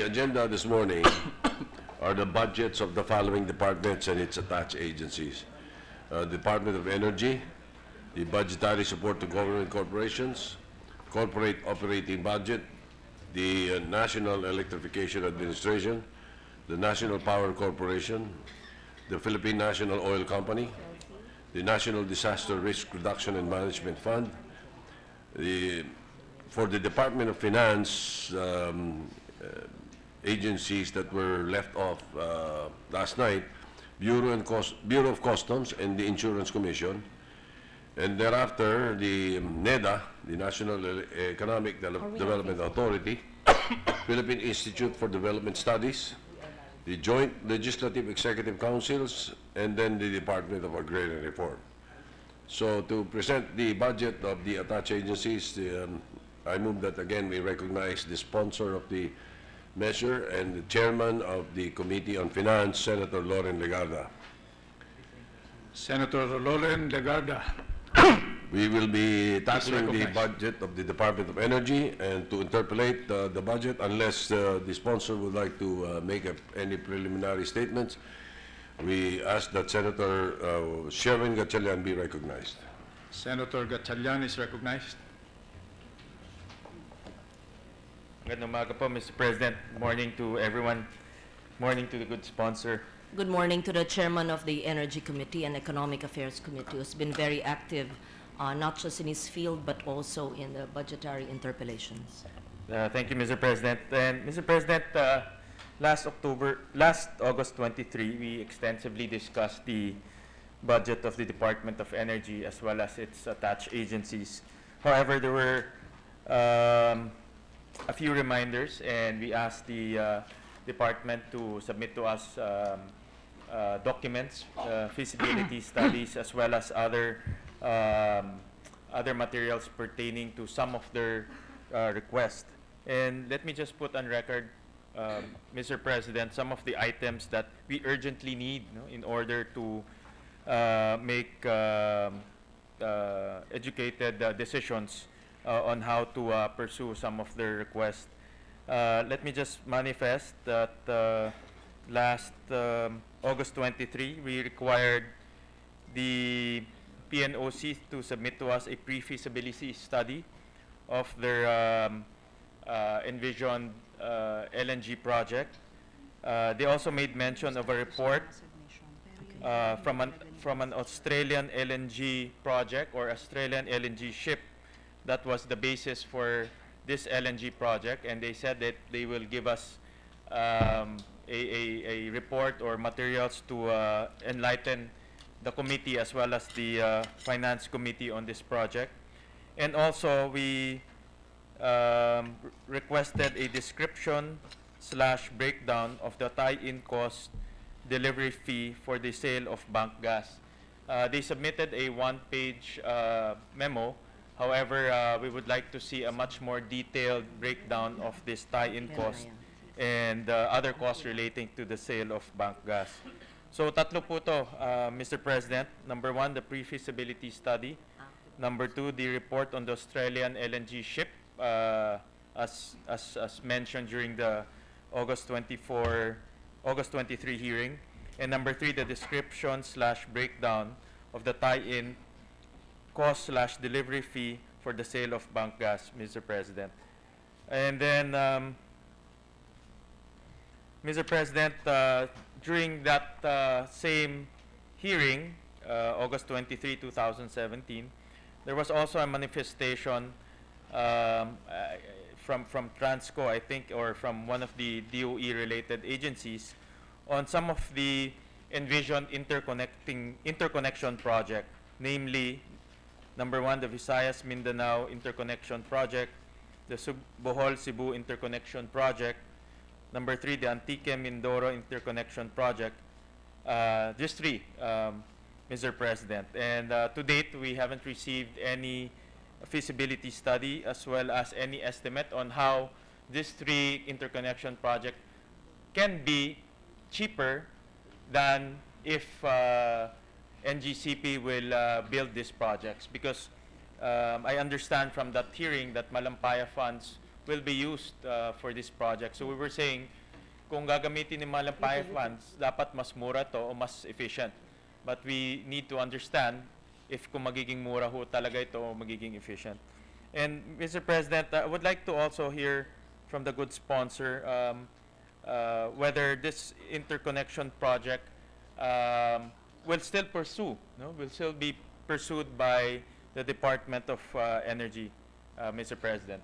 agenda this morning are the budgets of the following departments and its attached agencies. Department of Energy, the budgetary support to government corporations, corporate operating budget, the National Electrification Administration, the National Power Corporation, the Philippine National Oil Company, the National Disaster Risk Reduction and Management Fund, for the Department of Finance, agencies that were left off last night, Bureau of Customs and the Insurance Commission, and thereafter the NEDA, the National Economic Development Authority, Philippine Institute for Development Studies, the Joint Legislative Executive Councils, and then the Department of Agrarian Reform. So to present the budget of the attached agencies, I move that again we recognize the sponsor of the measure and the chairman of the Committee on Finance, Senator Loren Legarda. Senator Loren Legarda. We will be tackling the budget of the Department of Energy, and to interpolate the budget, unless the sponsor would like to make any preliminary statements, we ask that Senator Sherwin Gatchalian be recognized. Senator Gatchalian is recognized. Magandang umaga po, Mr. President. Morning to everyone. Morning to the good sponsor. Good morning to the chairman of the Energy Committee and Economic Affairs Committee, who's been very active, not just in his field, but also in the budgetary interpellations. Thank you, Mr. President. And Mr. President, last August 23, we extensively discussed the budget of the Department of Energy as well as its attached agencies. However, there were a few reminders, and we asked the department to submit to us documents, feasibility studies, as well as other materials pertaining to some of their requests. And let me just put on record, Mr. President, some of the items that we urgently need, in order to make educated decisions on how to pursue some of their requests. Let me just manifest that last August 23, we required the PNOC to submit to us a pre-feasibility study of their envisioned LNG project. They also made mention of a report from an Australian LNG project or Australian LNG ship that was the basis for this LNG project, and they said that they will give us a report or materials to enlighten the committee as well as the Finance Committee on this project. And also we requested a description / breakdown of the tie-in cost delivery fee for the sale of bank gas. They submitted a one-page memo. However, we would like to see a much more detailed breakdown of this tie-in cost and other costs relating to the sale of bank gas. So tatlo po to, Mr. President. Number one, the pre-feasibility study. Number two, the report on the Australian LNG ship, as mentioned during the August 23 hearing. And number three, the description / breakdown of the tie-in cost / delivery fee for the sale of bank gas, Mr. President. And then, Mr. President, during that same hearing, August 23, 2017, there was also a manifestation from Transco, I think, or from one of the DOE-related agencies on some of the envisioned interconnection project, namely, number one, the Visayas-Mindanao Interconnection Project, the Bohol-Cebu Interconnection Project, number three, the Antique-Mindoro Interconnection Project. Just three, Mr. President. And to date, we haven't received any feasibility study as well as any estimate on how these three interconnection projects can be cheaper than if NGCP will build these projects, because I understand from that hearing that Malampaya funds will be used for this project. So we were saying, kung gagamitin ni Malampaya funds, dapat mas mura to o mas efficient. But we need to understand if kung magiging mura ho talaga ito o magiging efficient. And Mr. President, I would like to also hear from the good sponsor whether this interconnection project will still pursue, no? Will still be pursued by the Department of Energy, Mr. President.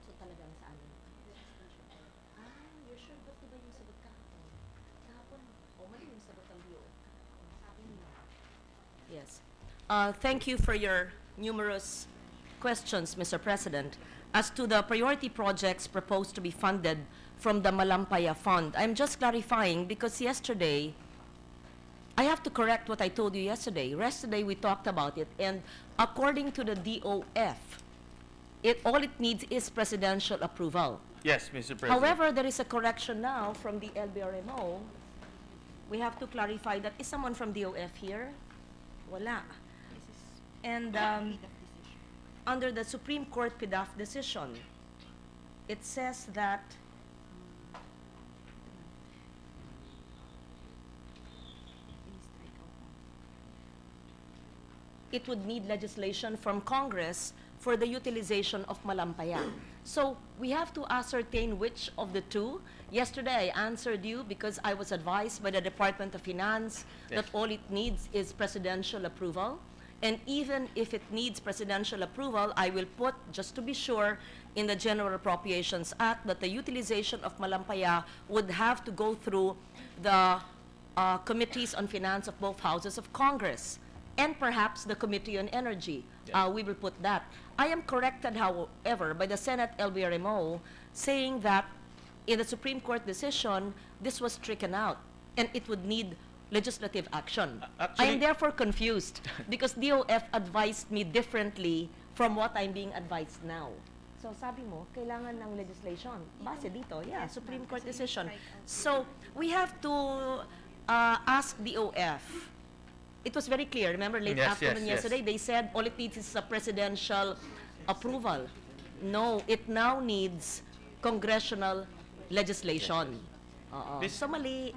So talagang sa amin. You're sure ba diba yung sagot kahapon? Kahapon, mali yung sagot ng DOF. Sabi niyo. Yes. Thank you for your numerous questions, Mr. President. As to the priority projects proposed to be funded from the Malampaya Fund, I'm just clarifying because yesterday, I have to correct what I told you yesterday. Yesterday, we talked about it, and according to the DOF, all it needs is presidential approval. Yes, Mr. President. However, there is a correction now from the LBRMO. We have to clarify that. Is someone from DOF here? Wala. And under the Supreme Court PDAF decision, it says that it would need legislation from Congress for the utilization of Malampaya. So we have to ascertain which of the two. Yesterday, I answered you because I was advised by the Department of Finance that all it needs is presidential approval. And even if it needs presidential approval, I will put, just to be sure, in the General Appropriations Act that the utilization of Malampaya would have to go through the committees on finance of both houses of Congress and perhaps the Committee on Energy. We will put that. I am corrected, however, by the Senate LBRMO saying that in the Supreme Court decision, this was stricken out and it would need legislative action. I am therefore confused because DOF advised me differently from what I'm being advised now. So sabi mo, kailangan ng legislation. Base dito, yeah, Supreme Court decision. So we have to ask DOF. It was very clear. Remember, late afternoon yesterday, they said all it needs is a presidential approval. No, it now needs congressional legislation. So mali.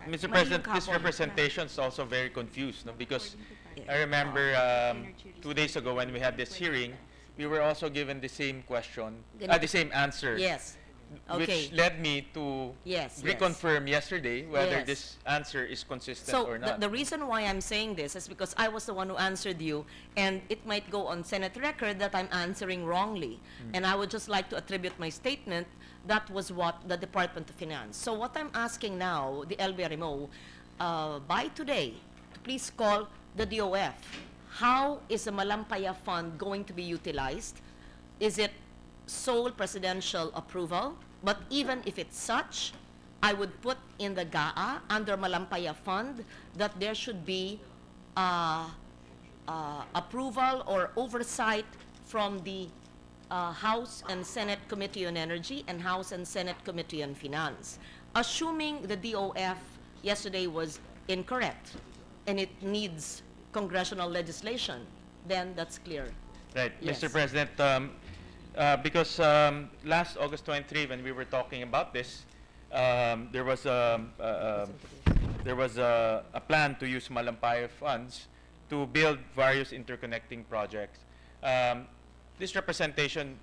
Mr. President, this representation is also very confused, no? Because I remember 2 days ago when we had this hearing, we were also given the same question, the same answer. Yes. Okay. Which led me to reconfirm yesterday whether this answer is consistent or not. The reason why I'm saying this is because I was the one who answered you, and it might go on Senate record that I'm answering wrongly. And I would just like to attribute my statement. That was what the Department of Finance. So what I'm asking now, the LBRMO, by today, to please call the DOF. How is the Malampaya Fund going to be utilized? Is it sole presidential approval? But even if it's such, I would put in the GAA under Malampaya Fund that there should be approval or oversight from the House and Senate Committee on Energy and House and Senate Committee on Finance. Assuming the DOF yesterday was incorrect and it needs congressional legislation, then that's clear. Right, Yes. Mr. President, because last August 23, when we were talking about this, there was a plan to use Malampaya funds to build various interconnecting projects. This representation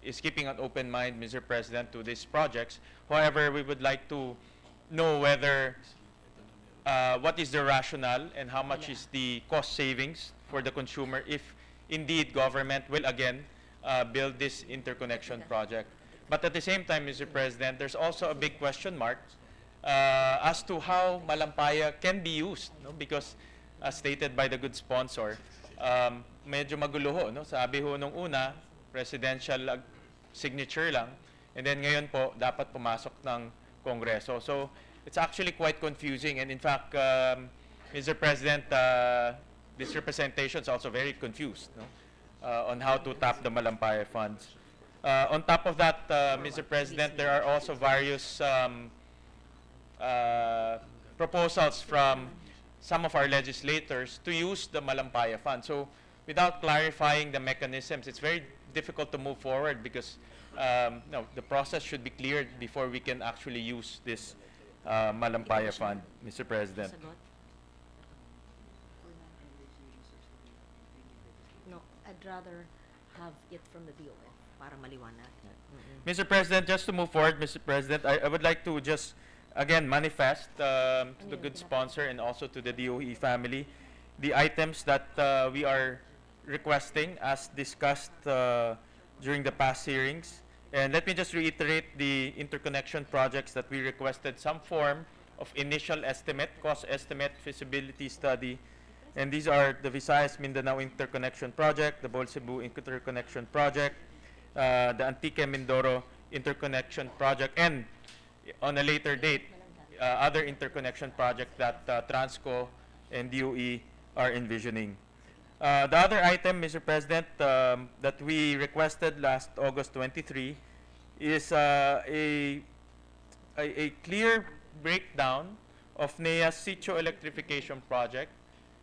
is keeping an open mind, Mr. President, to these projects. However, we would like to know whether what is the rationale and how much is the cost savings for the consumer if indeed government will again build this interconnection project. But at the same time, Mr. President, there's also a big question mark as to how Malampaya can be used, no? Because as stated by the good sponsor, medyo magulo ho, no? Sabi ho nung una, presidential signature lang, and then ngayon po, dapat pumasok ng Kongreso. So, it's actually quite confusing, and in fact, Mr. President, this representation is also very confused, no? On how to tap the Malampaya funds. On top of that, Mr. President, there are also various proposals from some of our legislators to use the Malampaya Fund. So without clarifying the mechanisms, it's very difficult to move forward because no, the process should be cleared before we can actually use this Malampaya Fund, Mr. President. Sagot? No, I'd rather have it from the DOF para maliwanag. Mr. President, just to move forward, Mr. President, I would like to just, again, manifest to the good sponsor and also to the DOE family the items that we are requesting as discussed during the past hearings. And let me just reiterate the interconnection projects that we requested some form of initial estimate, cost estimate, feasibility study. And these are the Visayas-Mindanao Interconnection Project, the Bol-Cebu Interconnection Project, the Antique-Mindoro Interconnection Project, and on a later date, other interconnection projects that Transco and DOE are envisioning. The other item, Mr. President, that we requested last August 23 is a clear breakdown of NEA's sitio electrification project,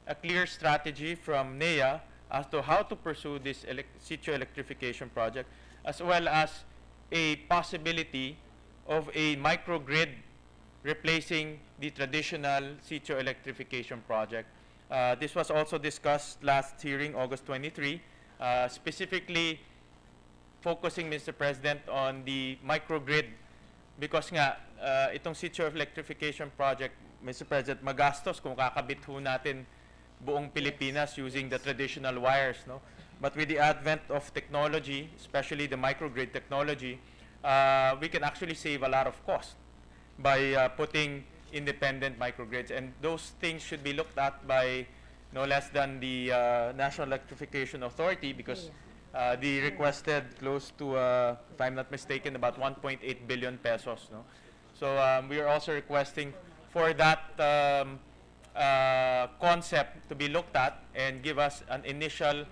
a clear strategy from NEA as to how to pursue this sitio electrification project, as well as a possibility of a microgrid replacing the traditional sitio electrification project. This was also discussed last hearing, August 23, specifically focusing, Mr. President, on the microgrid because nga, itong sitio electrification project, Mr. President, magastos kung kakabit ho natin buong Pilipinas using the traditional wires, no? But with the advent of technology, especially the microgrid technology, we can actually save a lot of cost by putting independent microgrids, and those things should be looked at by no less than the National Electrification Authority because they requested close to, if I'm not mistaken, about 1.8 billion pesos. No? So we are also requesting for that concept to be looked at and give us an initial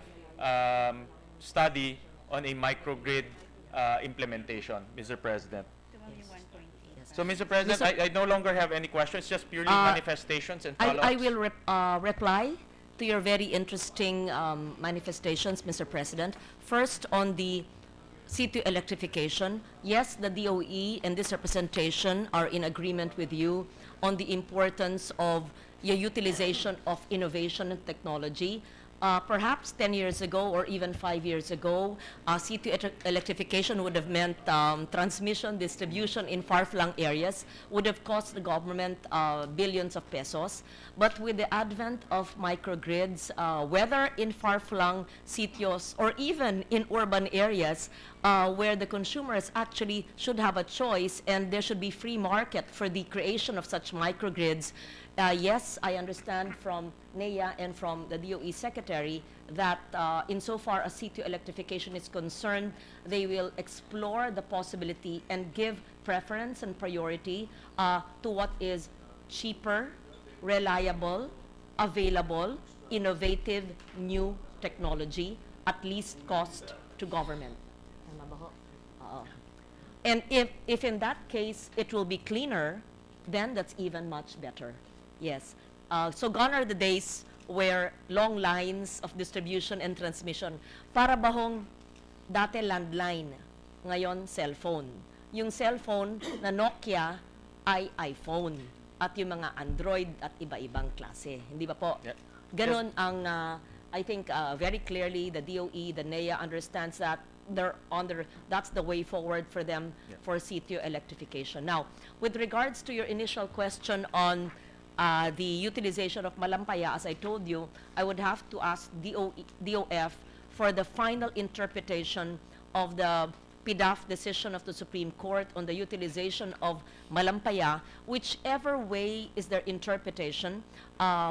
study on a microgrid implementation, Mr. President. So, Mr. President, I no longer have any questions, just purely manifestations and follow-ups. I will reply to your very interesting manifestations, Mr. President. First, on the sitio electrification, yes, the DOE and this representation are in agreement with you on the importance of your utilization of innovation and technology. Perhaps 10 years ago or even 5 years ago, sitio electrification would have meant transmission, distribution in far-flung areas, would have cost the government billions of pesos. But with the advent of microgrids, whether in far-flung sitios or even in urban areas, where the consumers actually should have a choice and there should be free market for the creation of such microgrids, yes, I understand from NEA and from the DOE Secretary that insofar as sitio electrification is concerned, they will explore the possibility and give preference and priority to what is cheaper, reliable, available, innovative, new technology at least cost to government. And if in that case it will be cleaner, then that's even much better. Yes. So gone are the days where long lines of distribution and transmission. Para bahong dati landline, ngayon cellphone. Yung cellphone na Nokia ay iPhone. At yung mga Android at iba-ibang klase. Hindi ba po? Yeah. Ganon ang, I think very clearly the DOE, the NEA understands that that's the way forward for them for sitio electrification. Now, with regards to your initial question on the utilization of Malampaya, as I told you, I would have to ask DOF for the final interpretation of the PDAF decision of the Supreme Court on the utilization of Malampaya, whichever way is their interpretation,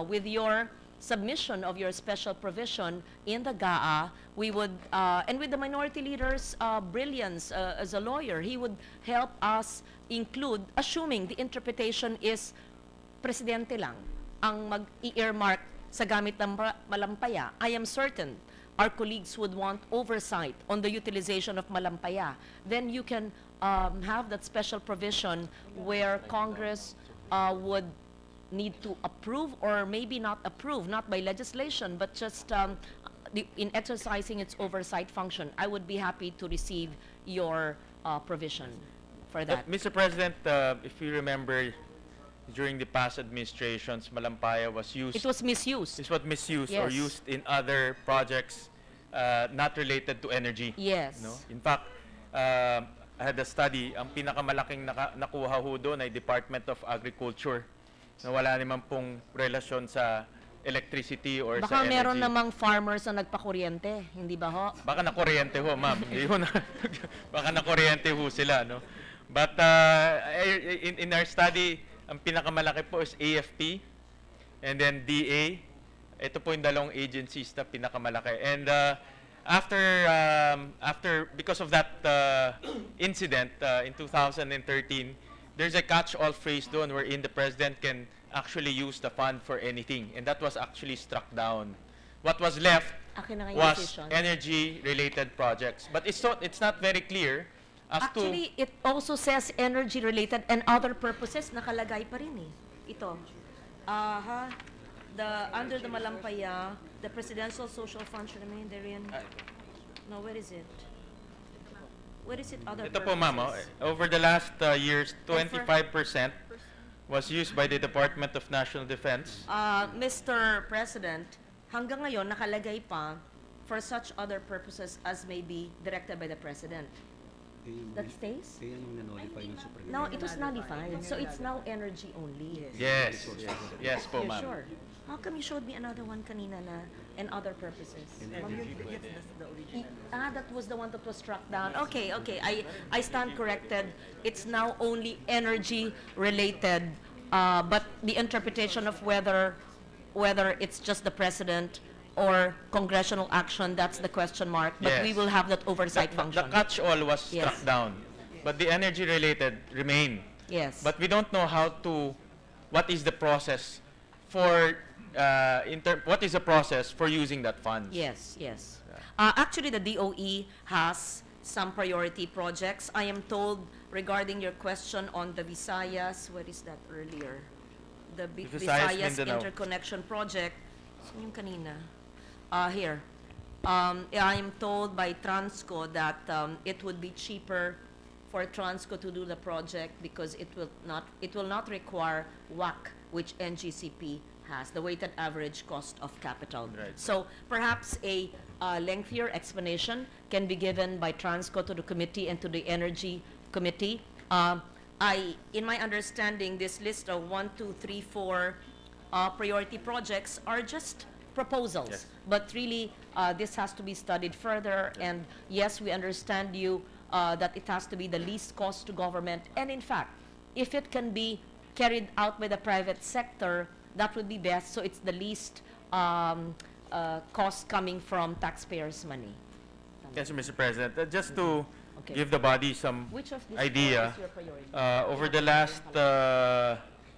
with your submission of your special provision in the GAA, we would, and with the minority leader's brilliance as a lawyer, he would help us include, assuming the interpretation is presidente lang ang mag-earmark sa gamit ng Malampaya. I am certain our colleagues would want oversight on the utilization of Malampaya. Then you can have that special provision where Congress would need to approve or maybe not approve, not by legislation, but just in exercising its oversight function, I would be happy to receive your provision for that. Mr. President, if you remember, during the past administrations, Malampaya was used. It was misused. It was misused or Yes. used in other projects not related to energy. Yes. No? In fact, I had a study, ang pinakamalaking nakuha ho doon ay Department of Agriculture na wala naman pong relasyon sa electricity or sa Baka energy. meron namang farmers na nagpakuryente, hindi ba ho? Baka nakuryente ho, ma'am. Hindi ho baka nakuryente ho sila, no? But in our study, ang pinakamalaki po is AFP and then DA. Ito po yung dalawang agencies na pinakamalaki. And because of that incident in 2013, there's a catch-all phrase doon wherein the president can actually use the fund for anything, and that was actually struck down. What was left Akin na nga yung was decision. energy-related projects, but it's not very clear as Actually, it also says energy-related and other purposes, nakalagay pa rin eh. Ito. Under the Malampaya, the Presidential Social Fund should remain therein. No, where is it? Where is it, other Ito po, ma'am, purposes? over the last years, 25% was used by the Department of National Defense. Mr. President, hanggang ngayon nakalagay pa for such other purposes as may be directed by the President. That stays? Kaya yung na-notify ng Supreme No, it was nullified. So it's now energy only. Yes, yes po, You're ma'am. sure? How come you showed me another one kanina na and other purposes? That was the one that was struck down. Okay, okay. I stand corrected. It's now only energy related, but the interpretation of whether it's just the president or congressional action, that's the question mark. But we Yes. will have that oversight The function. catch-all was struck Yes. down, but the energy-related remain. Yes. But we don't know what is the process for, what is the process for using that funds? Yes, yes. Actually, the DOE has some priority projects. I am told regarding your question on the Visayas, where is that earlier? The Visayas, Visayas Mindanao. Interconnection Project. Saan yung kanina? Here. I am told by Transco that it would be cheaper for Transco to do the project because it will not require WACC, which NGCP has, the weighted average cost of capital. Right. So perhaps a lengthier explanation can be given by Transco to the committee and to the Energy Committee. In my understanding, this list of 1, 2, 3, 4 priority projects are just proposals. Yes. But really, this has to be studied further. And yes, we understand you that it has to be the least cost to government. And in fact, if it can be carried out by the private sector, that would be best. So it's the least cost coming from taxpayers' money. Yes, Mr. President. Just to Okay. give the body some Which of these idea, is your priority? over the last,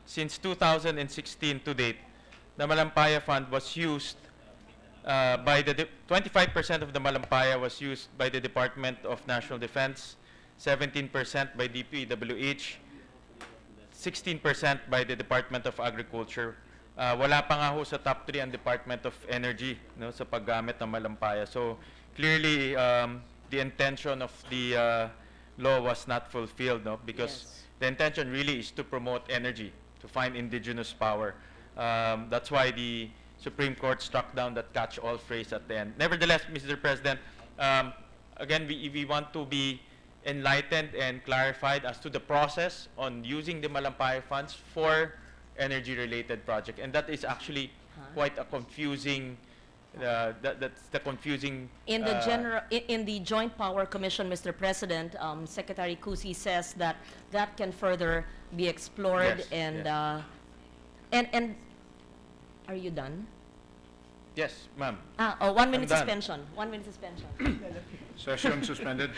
since 2016 to date, the Malampaya Fund was used by 25% of the Malampaya was used by the Department of National Defense, 17% by DPWH, 16% by the Department of Agriculture. Wala pa nga ho sa top 3 ang Department of Energy, no, sa paggamit ng Malampaya. So clearly, the intention of the law was not fulfilled, no, because Yes. the intention really is to promote energy, to find indigenous power. That's why the Supreme Court struck down that catch-all phrase at the end. Nevertheless, Mr. President, again, we want to be enlightened and clarified as to the process on using the Malampaya funds for energy-related project, and that is actually quite a confusing. That's the confusing. In the Joint Power Commission, Mr. President, Secretary Cusi says that that can further be explored. Yes, And yes. and are you done? Yes, ma'am. 1 minute done. suspension. 1 minute suspension. Session suspended.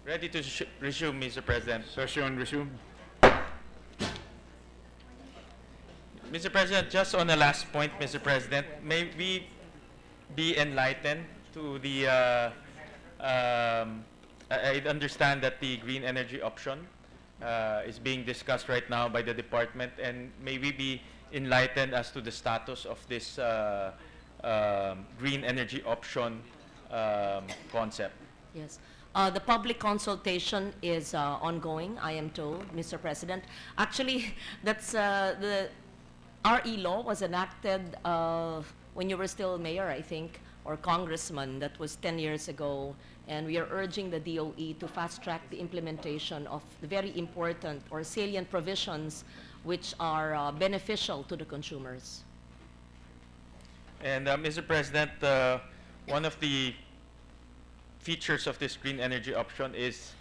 Ready to resume, Mr. President. Session resumed. Mr. President, just on the last point, Mr. President, may we be enlightened to the, I understand that the green energy option is being discussed right now by the department, and may we be enlightened as to the status of this green energy option concept? Yes. The public consultation is ongoing, I am told, Mr. President. Actually, that's the RE law was enacted when you were still mayor, I think, or congressman. That was 10 years ago. And we are urging the DOE to fast-track the implementation of the very important or salient provisions which are beneficial to the consumers. And Mr. President, one of the features of this green energy option is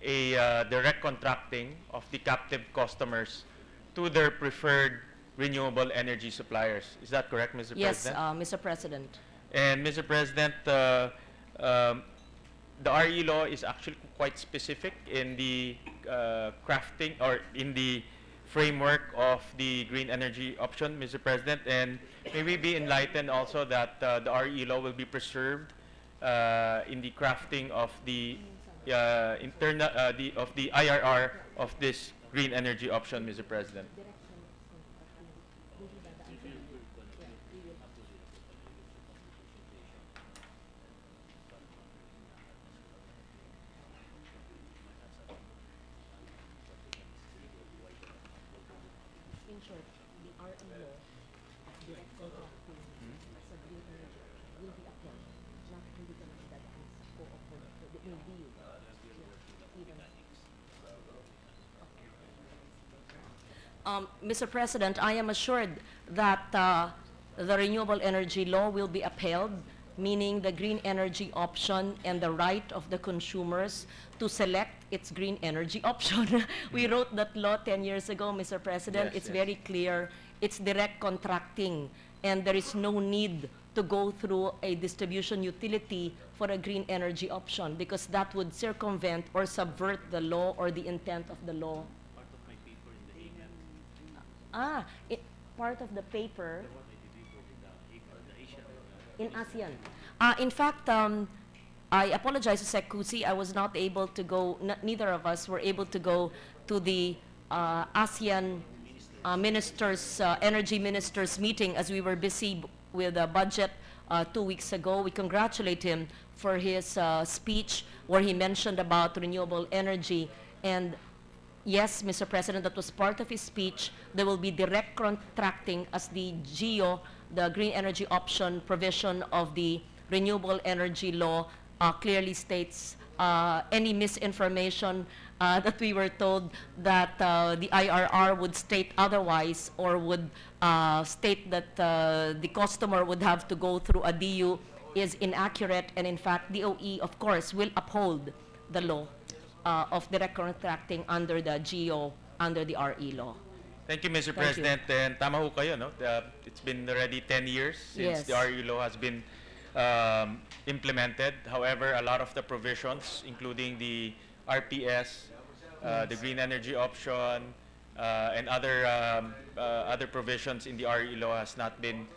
a direct contracting of the captive customers to their preferred renewable energy suppliers. Is that correct, Mr. Yes, President? Mr. President. And Mr. President, the RE law is actually quite specific in the crafting or in the framework of the green energy option, Mr. President. And may we be enlightened also that the RE law will be preserved in the crafting of the of the IRR of this green energy option, Mr. President. In short, the RE law of direct contracting sa green energy will be applied. Not hindi ka nakidadaan sa co-op it will be Mr. President, I am assured that the renewable energy law will be upheld, meaning the green energy option and the right of the consumers to select its green energy option. We wrote that law 10 years ago, Mr. President. Yes, it's yes. very clear. It's direct contracting, and there is no need to go through a distribution utility for a green energy option because that would circumvent or subvert the law or the intent of the law. Part of the paper in ASEAN. In fact, I apologize to Sec. Cusi. I was not able to go, neither of us were able to go to the ASEAN ministers, energy ministers meeting as we were busy with the budget 2 weeks ago. We congratulate him for his speech where he mentioned about renewable energy. And yes, Mr. President, that was part of his speech. There will be direct contracting as the GEO, the green energy option provision of the renewable energy law clearly states. Any misinformation that we were told that the IRR would state otherwise or would state that the customer would have to go through a DU is inaccurate, and in fact, DOE, of course, will uphold the law of direct contracting under the GEO, under the RE law. Thank you, Mr. Thank you. President. And tama ho kayo, no? It's been already 10 years since Yes. the RE law has been implemented. However, a lot of the provisions, including the RPS, the green energy option, and other provisions in the RE law has not been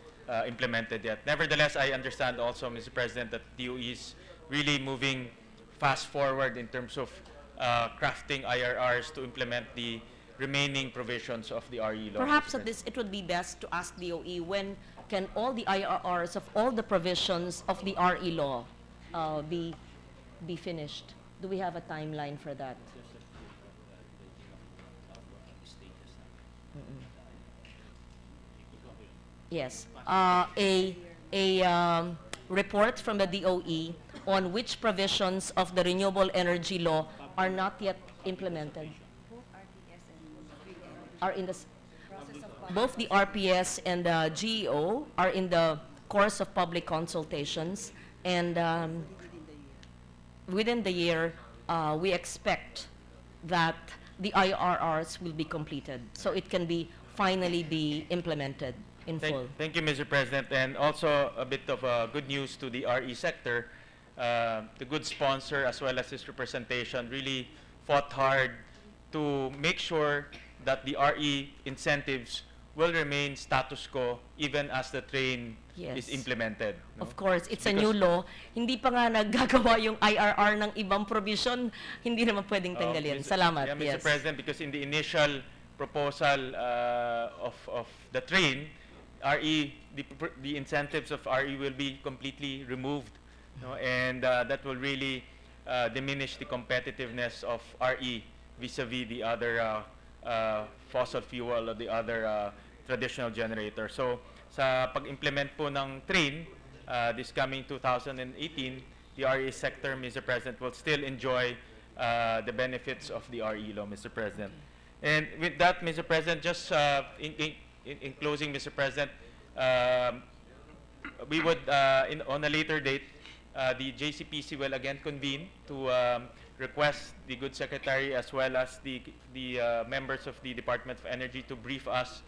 implemented yet. Nevertheless, I understand also, Mr. President, that DOE is really moving fast forward in terms of crafting IRRs to implement the remaining provisions of the RE law. Perhaps at this, it would be best to ask DOE when can all the IRRs of all the provisions of the RE law be finished? Do we have a timeline for that? Yes. A report from the DOE on which provisions of the renewable energy law are not yet implemented. Are in the both the RPS and the GEO are in the course of public consultations, and within the year, we expect that the IRRs will be completed, so it can be finally be implemented in full. Thank you, Mr. President. And also a bit of good news to the RE sector. the good sponsor as well as his representation really fought hard to make sure that the RE incentives will remain status quo even as the train Yes. is implemented. No? Of course, it's a Because- new law. Hindi pa nga naggagawa yung IRR ng ibang provision, hindi naman pwedeng tanggalin. Salamat. Yeah, Mr. Yes. President, because in the initial proposal of the train, the incentives of RE will be completely removed, no? And that will really diminish the competitiveness of RE vis-a-vis the other fossil fuel or the other traditional generator. So, sa pag-implement po ng train, this coming 2018, the RE sector, Mr. President, will still enjoy the benefits of the RE law, Mr. President. And with that, Mr. President, just in closing, Mr. President, we would, on a later date, the JCPC will again convene to request the good secretary as well as the members of the Department of Energy to brief us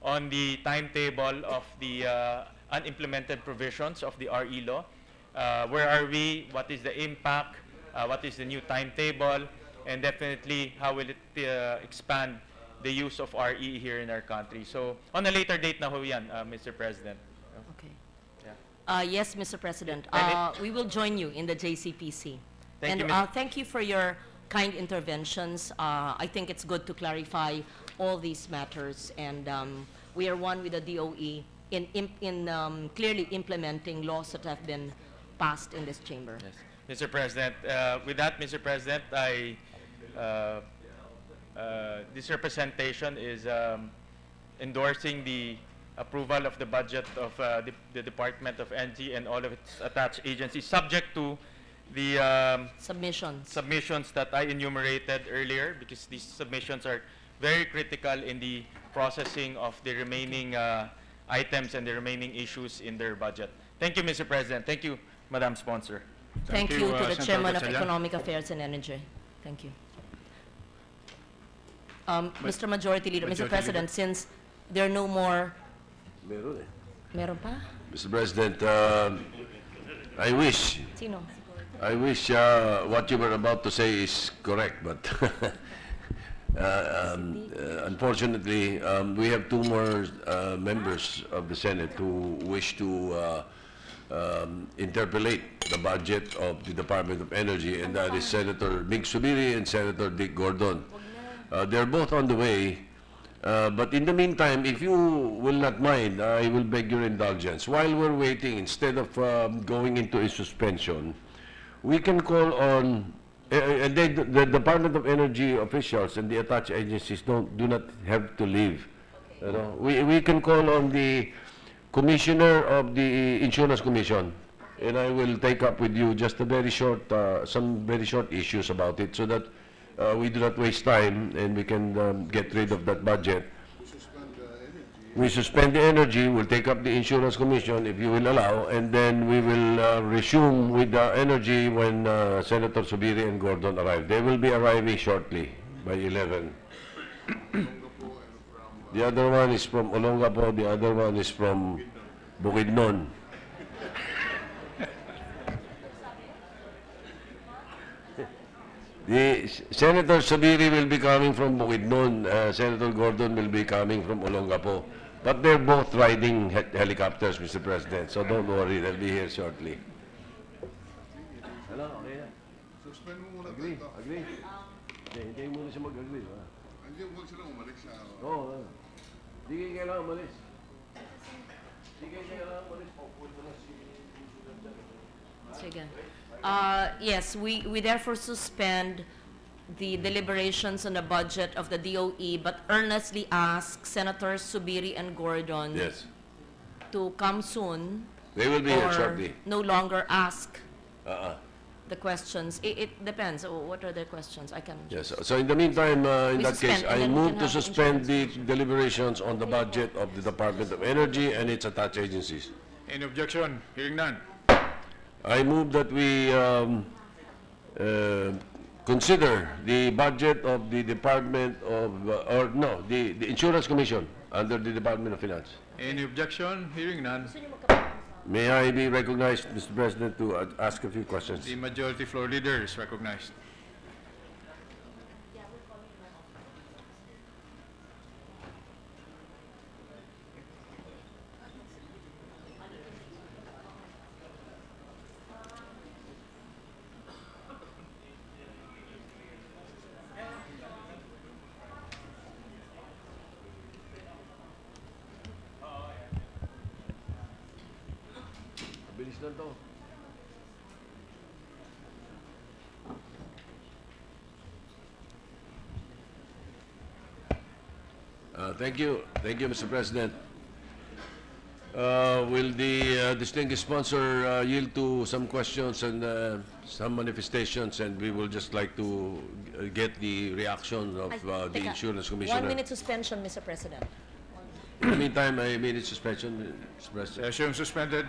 on the timetable of the unimplemented provisions of the RE law. Where are we? What is the impact? What is the new timetable? And definitely, how will it expand the use of RE here in our country? So, on a later date na ho yan, Mr. President. Okay. Yeah. Yes, Mr. President. And We will join you in the JCPC. Thank you, And Ms. thank you for your kind interventions. I think it's good to clarify all these matters, and we are one with the DOE in clearly implementing laws that have been passed in this chamber. Yes. Mr. President, with that, Mr. President, this representation is endorsing the approval of the budget of the Department of Energy and all of its attached agencies, subject to the Submissions. submissions that I enumerated earlier, because these submissions are very critical in the processing of the remaining items and the remaining issues in their budget. Thank you, Mr. President. Thank you, Madam Sponsor. Thank you to the Senator Chairman of Gatchalian. Economic Affairs and Energy. Thank you. Mr. Majority Leader, Mr. Majority President, since there are no more, Meron eh. meron pa? Mr. President, I wish Sino? what you were about to say is correct, but unfortunately, we have two more members of the Senate who wish to interpolate the budget of the Department of Energy, and that is Senator Mig Subiri and Senator Dick Gordon. They're both on the way, but in the meantime, if you will not mind, I will beg your indulgence. While we're waiting, instead of going into a suspension, we can call on, and the Department of Energy officials and the attached agencies do not have to leave. You know, we can call on the Commissioner of the Insurance Commission, and I will take up with you just a very short, some very short issues about it, so that we do not waste time and we can get rid of that budget. We suspend the energy, we'll take up the Insurance Commission if you will allow, and then we will resume with the energy when Senator Subiri and Gordon arrive. They will be arriving shortly by 11. The other one is from Olongapo, the other one is from Bukidnon. The Senator Subiri will be coming from Bukidnon, Senator Gordon will be coming from Olongapo. But they're both riding helicopters, Mr. President, so don't worry, they'll be here shortly. Hello, okay na. Suspend mo muna Agree, tayo. agree. Hintayin muna siya mag-agree. Ha? Hindi, huwag sila umalik sa... Oo, di kayo kailangan umalis. Di kayo kailangan umalis. Sige. Yes, we therefore suspend the deliberations on the budget of the DOE, but earnestly ask Senators Subiri and Gordon Yes, to come soon they will be here or shortly. no longer ask Uh-uh. the questions. It depends. What are the questions? I can. Yes, so in the meantime, in We that case, suspend, and I then we move can to have suspend the deliberations on the budget of the Department of Energy and its attached agencies. Any objection? Hearing none. I move that we consider the budget of the Department of, the Insurance Commission under the Department of Finance. Any objection? Hearing none. May I be recognized, Mr. President, to ask a few questions? The Majority Floor Leader is recognized. Bilis lang to. Thank you, Mr. President. Will the distinguished sponsor yield to some questions and some manifestations, and we will just like to get the reaction of the Teka, Insurance 1 Commissioner. minute suspension, Mr. President. In the meantime, I made it suspension, Mr. President. Session suspended.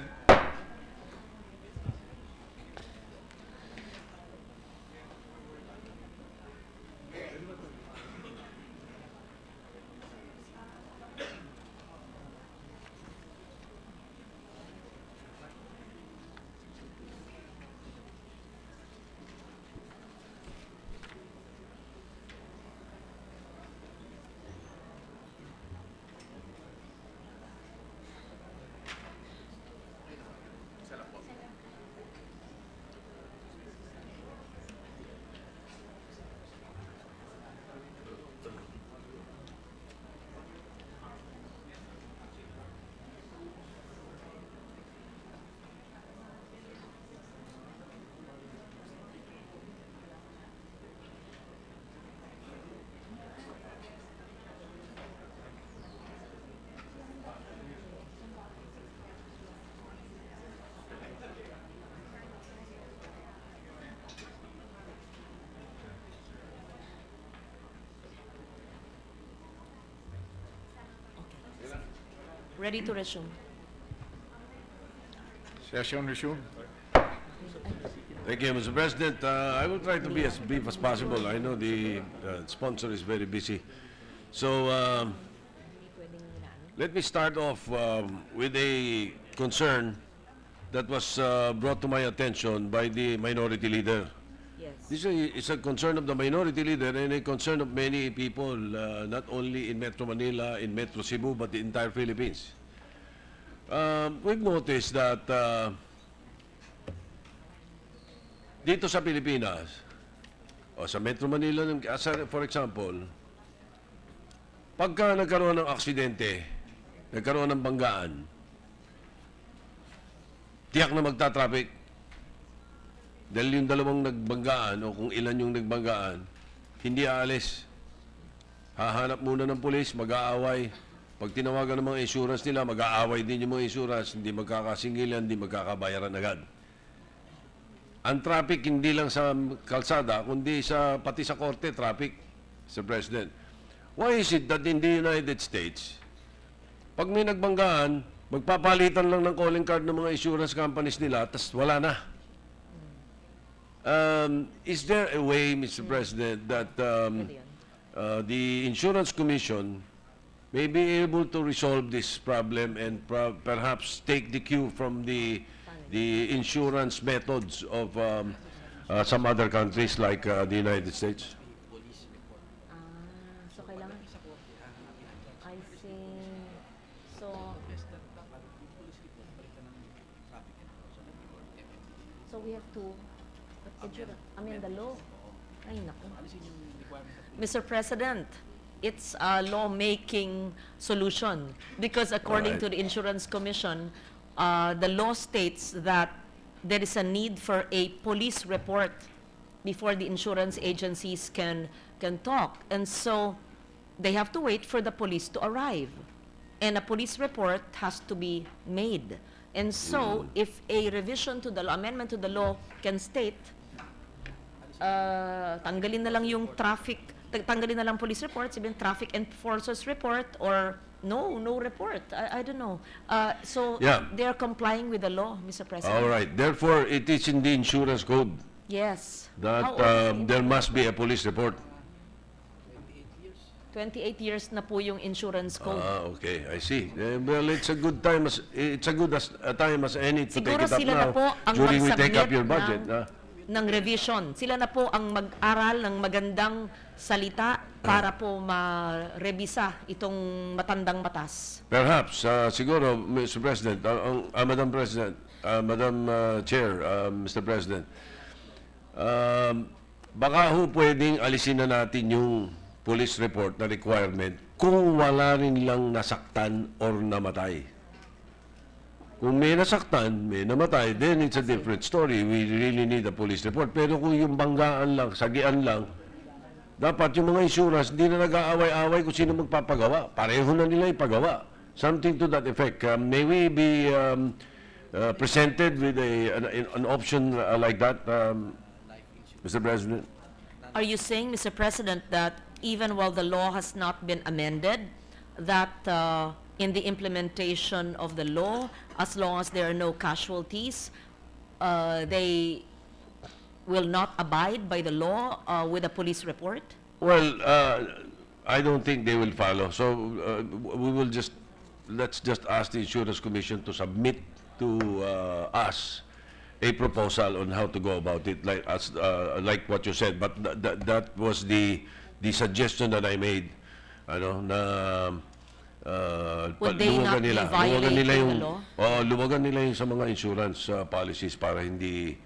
Ready to resume. Session resumed. Thank you, Mr. President. I will try to be as brief as possible. I know the sponsor is very busy. So let me start off with a concern that was brought to my attention by the minority leader. Yes. This is a concern of the minority leader and a concern of many people, not only in Metro Manila, in Metro Cebu, but the entire Philippines. We've noticed that dito sa Pilipinas, o sa Metro Manila, for example, pagka nagkaroon ng aksidente, nagkaroon ng banggaan, tiyak na magta-traffic. Dahil yung dalawang nagbanggaan o kung ilan yung nagbanggaan, hindi aalis. Hahanap muna ng pulis, mag-aaway. Pag tinawagan ng mga insurance nila, mag-aaway din yung mga insurance, hindi magkakasingilan, hindi magkakabayaran agad. Ang traffic hindi lang sa kalsada, kundi pati sa korte, traffic, Mr. President. Why is it that in the United States, pag may nagbanggaan, magpapalitan lang ng calling card ng mga insurance companies nila, tas wala na. Is there a way, Mr. President, that the Insurance Commission may be able to resolve this problem and perhaps take the cue from the insurance methods of some other countries like the United States? So kailangan, I see, so we have to, the law. Ay, naku. Mr. President, it's a law-making solution because according to the Insurance Commission, the law states that there is a need for a police report before the insurance agencies can talk. And so they have to wait for the police to arrive. And a police report has to be made. And so if a revision to the law, amendment to the law can state, tanggalin na lang yung traffic, tanggalin na lang police report, sabihin traffic enforcers report, or no report. I don't know. So they're complying with the law, Mr. President. All right. Therefore, it is in the insurance code Yes. that there must be a police report. 28 years na po yung insurance code. Ah, okay, I see. Well, it's a good time as a time as any to Siguro take it up sila now na po ang during we take up mag-submit your budget. ng revision. Sila na po ang mag-aral ng magandang salita para po ma-revisa itong matandang batas. Perhaps, siguro, Mr. President, Madam President, Madam Chair, Mr. President, baka ho pwedeng alisin na natin yung police report na requirement kung wala rin lang nasaktan or namatay. Kung may nasaktan, may namatay, then it's a different story. We really need a police report. Pero kung yung banggaan lang, sagian lang, dapat yung mga insurance, hindi na nag-aaway-aaway kung sino magpapagawa. Pareho na nila ipagawa. Something to that effect. May we be presented with an option like that, Mr. President? Are you saying, Mr. President, that even while the law has not been amended, that in the implementation of the law, as long as there are no casualties, they will not abide by the law with a police report? Well, I don't think they will follow. So let's just ask the Insurance Commission to submit to us a proposal on how to go about it, like what you said. But that was the suggestion that I made. Ano na Would they not be violating the law? Luwagan nila yung sa mga insurance policies para hindi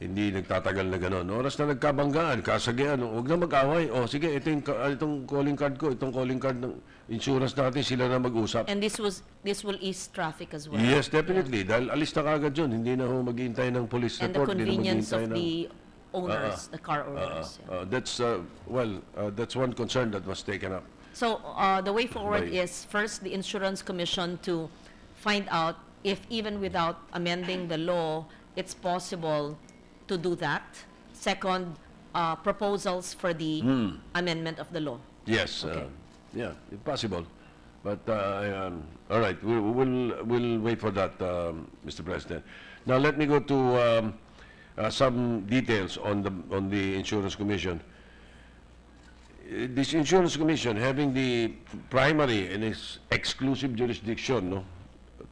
nagtatagal na gano'n. Oras na nagkabanggaan, kasagian, huwag na mag-away. Sige, itong calling card ko, itong calling card ng insurance natin, sila na mag-usap. And this will ease traffic as well. Yes, definitely. Dahil alis na kagad yun. Hindi na ho maghihintay ng police And the report. convenience of the owners, the car owners. Yeah. That's one concern that was taken up. So the way forward Right. is first the Insurance Commission to find out if even without amending the law, it's possible to do that. Second, proposals for the amendment of the law. Yes, Okay. yeah, if possible. But all right, we'll wait for that, Mr. President. Now let me go to some details on the Insurance Commission. This Insurance Commission having the primary and its exclusive jurisdiction, no,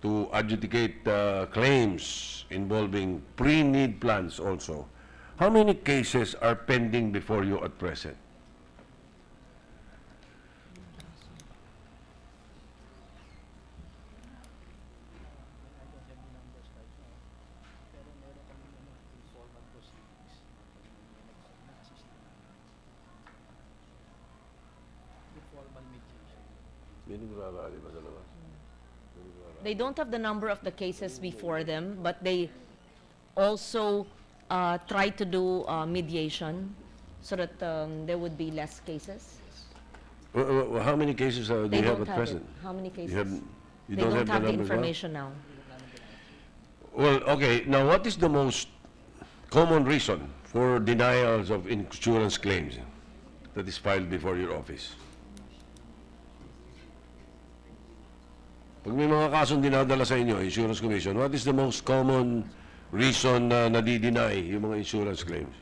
to adjudicate claims involving pre-need plans also. How many cases are pending before you at present? They don't have the number of the cases before them, but they also try to do mediation so that there would be less cases. How many cases do They you have don't at have it. present? How many cases? You They don't don't have the numbers now? information now. Well, okay. Now, what is the most common reason for denials of insurance claims that is filed before your office? Pag may mga kasong dinadala sa inyo, Insurance Commission, what is the most common reason na nadi-deny yung mga insurance claims?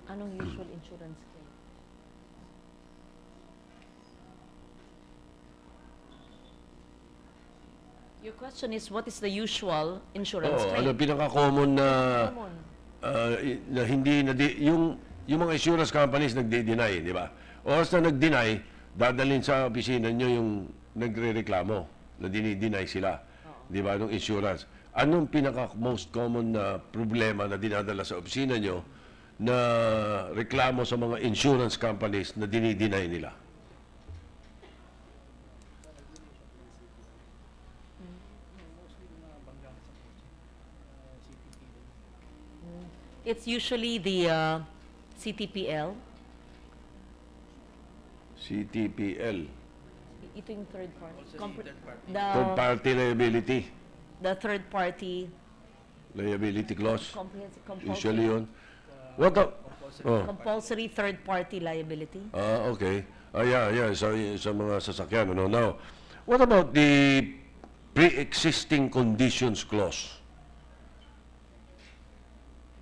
Anong usual insurance claim? Your question is, what is the usual insurance Oo, claim? ano pinaka-common na Common. na hindi yung mga insurance companies nagde-deny, di ba? Oras na nag-deny, dadalhin sa opisina nyo yung nagre-reklamo na dinideny sila, di ba, ng insurance. Anong pinaka-most common na problema na dinadala sa opisina nyo na reklamo sa mga insurance companies na dinideny nila? It's usually the CTPL. CTPL, Ito yung third party. third party liability, The third party liability clause, comprehensive usually yun. What the, compulsory third party liability. okay. Yeah, sa mga sasakyan, ano. Now, what about the pre-existing conditions clause?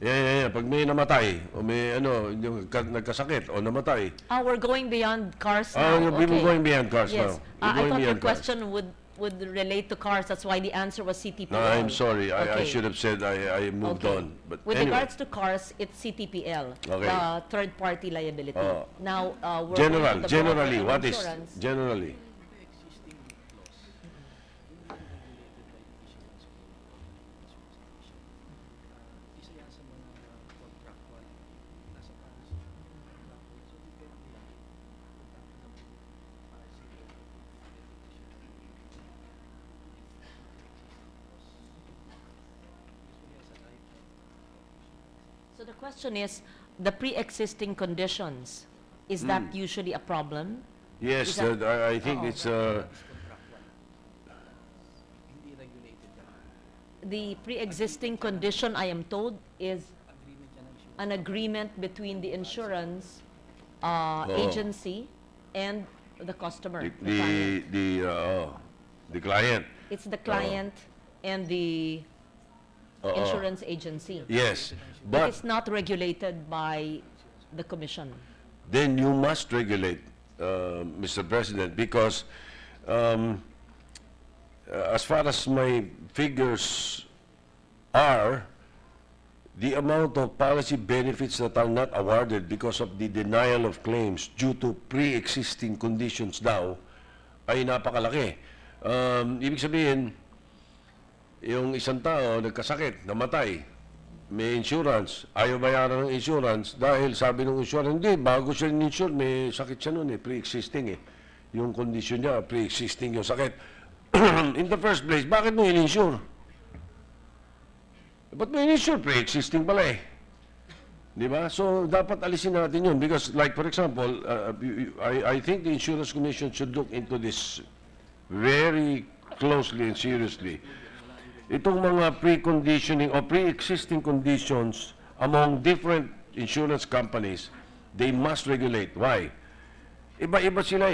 Yeah. Pag may namatay, o may yung nagkasakit, o namatay. We're going beyond cars now. We're going beyond cars Yes. now. I thought your beyond cars. question would relate to cars. That's why the answer was CTPL. No, I'm sorry. I Okay. should have said I moved Okay. on. But With anyway, regards to cars, it's CTPL, Okay. the third-party liability. Now, we're generally, on the what is insurance. generally? So the question is, the pre-existing conditions, is that usually a problem? Yes, Is that- I think it's The pre-existing condition, I am told, is an agreement between the insurance agency and the customer. the client. the client. It's the client and the insurance agency. Yes, But but it's not regulated by the commission. then you must regulate, Mr. President, because as far as my figures are, the amount of policy benefits that are not awarded because of the denial of claims due to pre-existing conditions daw ay napakalaki. Ibig sabihin, yung isang tao nagkasakit, namatay, may insurance, ayaw bayaran ng insurance dahil sabi ng insurance, hindi, bago siya in-insure, may sakit siya noon pre-existing Yung condition niya, pre-existing yung sakit. In the first place, bakit mo in-insure? Ba't mo in-insure? Pre-existing pala Di ba? So, dapat alisin natin yun because, like, for example, I think the Insurance Commission should look into this very closely and seriously. Itong mga preconditioning o pre-existing conditions among different insurance companies, they must regulate. Why? Iba-iba sila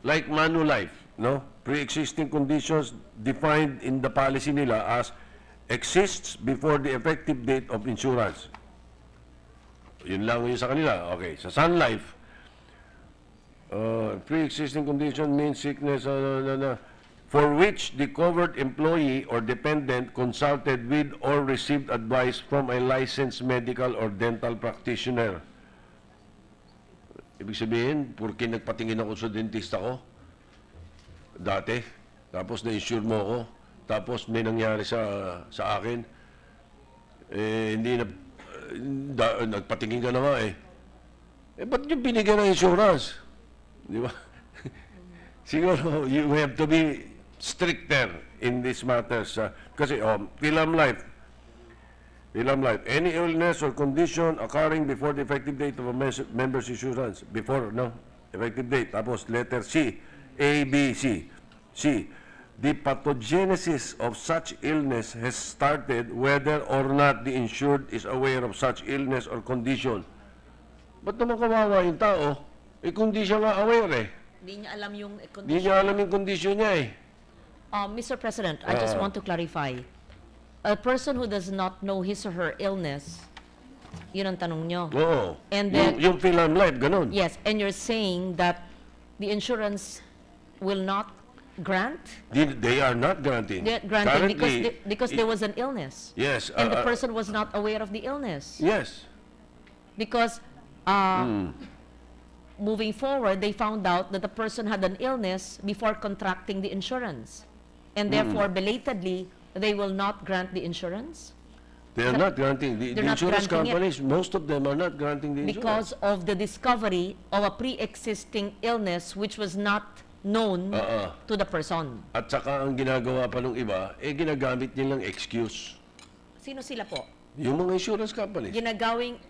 Like Manulife, no? Pre-existing conditions defined in the policy nila as exists before the effective date of insurance. Yun lang yun sa kanila. Okay, sa Sun Life, pre-existing condition means sickness, for which the covered employee or dependent consulted with or received advice from a licensed medical or dental practitioner. Ibig sabihin, porque nagpatingin ako sa dentista ko, dati, tapos na-insure mo ako, tapos may nangyari sa akin, hindi na, nagpatingin ka na nga ba't yung binigyan ng insurance? Di ba? Siguro, you have to be stricter in these matters. Kasi, Film Life, any illness or condition occurring before the effective date of a member's insurance, before, effective date, tapos letter C, A, B, C. C, the pathogenesis of such illness has started whether or not the insured is aware of such illness or condition. Ba't naman kawawa yung tao? Kung di siya nga aware Hindi niya alam yung Di condition. niya alam yung condition niya Mr. President, I just want to clarify. A person who does not know his or her illness, yun ang tanong nyo. Oo. And then- yung Film Life, ganun. Yes, and you're saying that the insurance will not grant? They are not granting. They're granting Currently, because there was an illness. Yes. And the person was not aware of the illness. Yes. Because moving forward, they found out that the person had an illness before contracting the insurance. And therefore, belatedly, they will not grant the insurance They are not granting. The They're not insurance granting it. companies, most of them are not granting the insurance. because of the discovery of a pre-existing illness which was not known to the person. At saka ang ginagawa pa ng iba, ginagamit nilang excuse. Sino sila po? Yung mga insurance companies. Ginagamit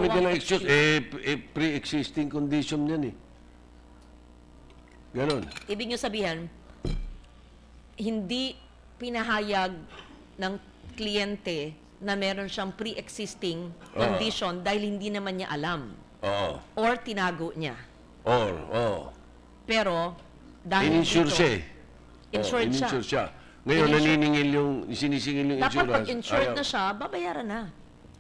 Nilang excuse. Pre-existing condition yan Ganon. Ibig nyo sabihin, hindi pinahayag ng kliyente na meron siyang pre-existing condition dahil hindi naman niya alam Oo. or tinago niya. In-insure Pero dahil siya insured siya. in-insure siya. Ngayon, In-insure. sinisingil yung Dapat insurance. pag insured Ayaw. na siya, babayaran na.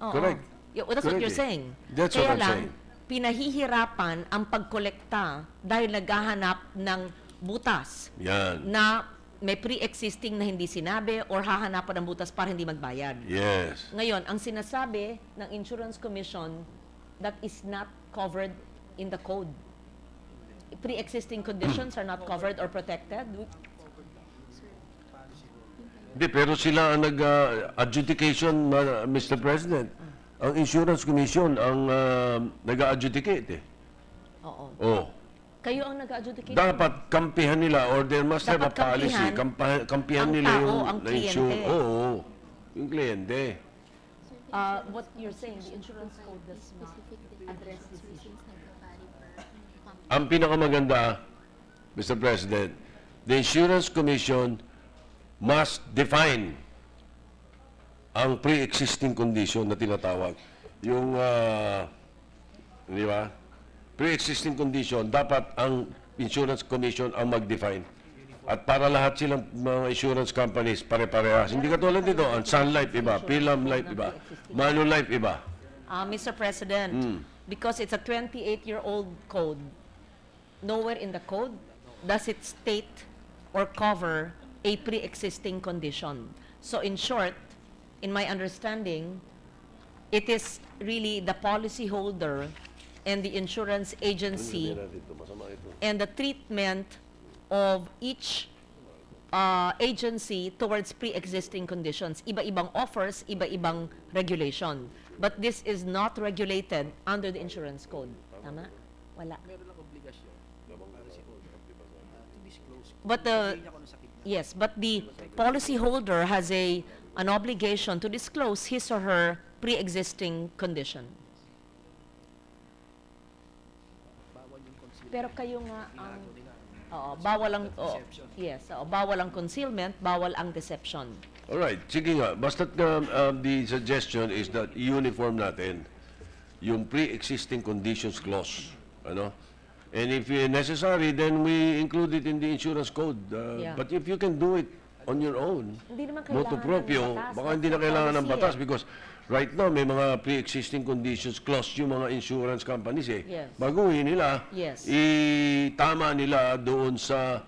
Oo. Correct. Yeah, that's what Correct you're eh. saying. That's Kaya what I'm lang, saying. pinahihirapan ang pagkolekta dahil naghahanap ng butas Yan. na may pre-existing na hindi sinabi or hahanapan ng butas para hindi magbayad. Yes. Ngayon, ang sinasabi ng Insurance Commission that is not covered in the code. Pre-existing conditions are not covered or protected. Hindi, pero sila ang nag-adjudication, Mr. President. Ang Insurance Commission ang nag-adjudicate eh. Oo. Oh. Kayo ang nag-adjudicate. Dapat kampihan nila or there must have a Dapat policy. Kampihan ang nila tao, yung ang kliyente. Oo, yung kliyente. What you're saying, the insurance code does not address this issue. Ang pinakamaganda, Mr. President, the Insurance Commission must define ang pre-existing condition na tinatawag. Yung, di ba? Pre-existing condition, dapat ang Insurance Commission ang mag-define. At para lahat silang mga insurance companies, pare-parehas. Hindi katulad dito, ang Sun Life iba, Pilum Life iba, Manulife iba. Mr. President, because it's a 28-year-old code, nowhere in the code does it state or cover a pre-existing condition. So in short, in my understanding, it is really the policyholder and the insurance agency and the treatment of each agency towards pre-existing conditions. Iba-ibang offers, iba-ibang regulation. But this is not regulated under the insurance code. Tama? Wala. But yes, but the policyholder has an obligation to disclose his or her pre-existing condition. Pero kayo nga ang bawal ang bawal ang concealment, bawal ang deception. Alright, sige nga. Basta the suggestion is that uniform natin yung pre-existing conditions clause. Ano? And if necessary, then we include it in the insurance code. Yeah. But if you can do it on your own, Hindi naman motu kailangan proprio, ng batas. baka That's hindi na the kailangan ng policy batas eh. because right now may mga pre-existing conditions clause yung mga insurance companies eh. Yes. Baguhin nila, Yes. itama nila doon sa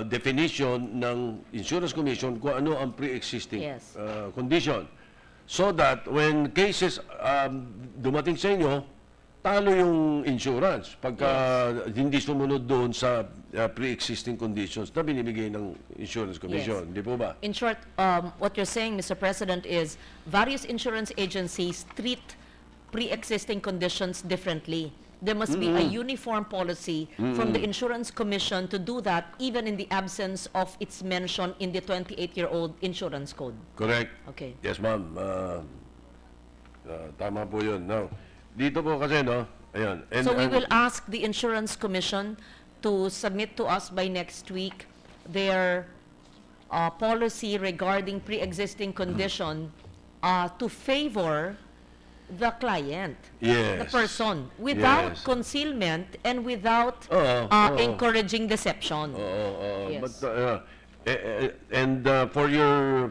definition ng Insurance Commission kung ano ang pre-existing Yes. condition. So that when cases dumating sa inyo, talo yung insurance pagka hindi sumunod doon sa pre-existing conditions na binibigay ng Insurance Commission. Di po ba? In short, what you're saying, Mr. President, is various insurance agencies treat pre-existing conditions differently. There must be a uniform policy from the Insurance Commission to do that even in the absence of its mention in the 28-year-old insurance code. Correct. Okay. Yes, ma'am. Tama po yun. Now, dito po kasi, no? Ayan. And, So we will ask the Insurance Commission to submit to us by next week their policy regarding pre-existing condition to favor the client, Yes. the person, without Yes. concealment and without encouraging deception. Yes. Yes. But and for your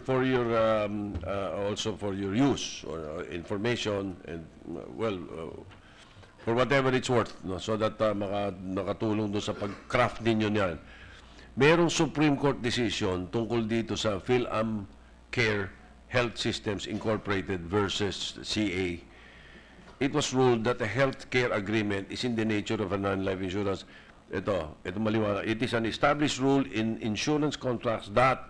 also for your use or information and for whatever it's worth, no, so that nakatulong doon sa pag-craft ninyo niyan. Merong Supreme Court decision tungkol dito sa Phil-Am Care Health Systems Incorporated versus CA. It was ruled that a health care agreement is in the nature of a non-life insurance. Ito maliwanag. It is an established rule in insurance contracts that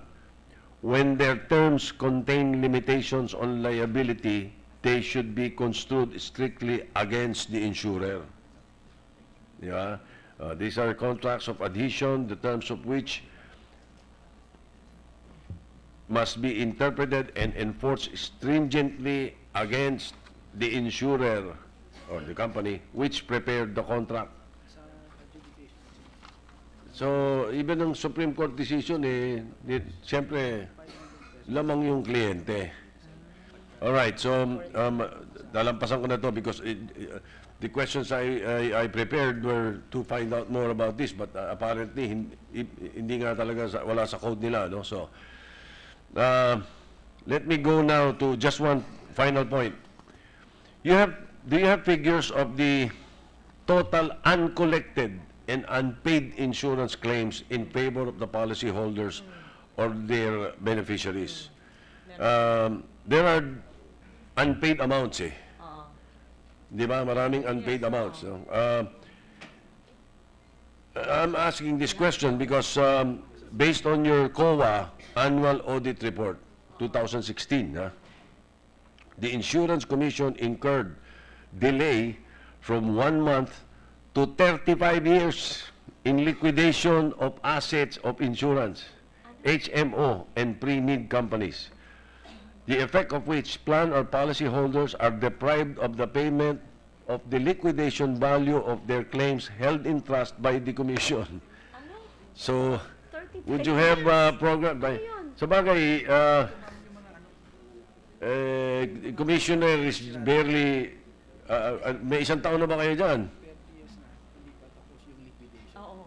when their terms contain limitations on liability, they should be construed strictly against the insurer. Yeah? These are contracts of adhesion, the terms of which must be interpreted and enforced stringently against the insurer or the company which prepared the contract. So, even ang Supreme Court decision, siyempre, lamang yung kliyente. Alright, so, nalampasan ko na to because the questions I prepared were to find out more about this, but apparently, hindi nga talaga, wala sa code nila, no? So, let me go now to just one final point. Do you have figures of the total uncollected and unpaid insurance claims in favor of the policyholders or their beneficiaries? There are unpaid amounts eh. Di ba? Maraming unpaid amounts. No? I'm asking this question because based on your COA annual audit report, 2016, the Insurance Commission incurred delay from 1 month to 35 years in liquidation of assets of insurance, HMO, and pre-need companies, the effect of which plan or policyholders are deprived of the payment of the liquidation value of their claims held in trust by the Commission. So, would you have a program? Sa bagay, Commissioner is barely, may isang taon na ba kayo dyan? Oo.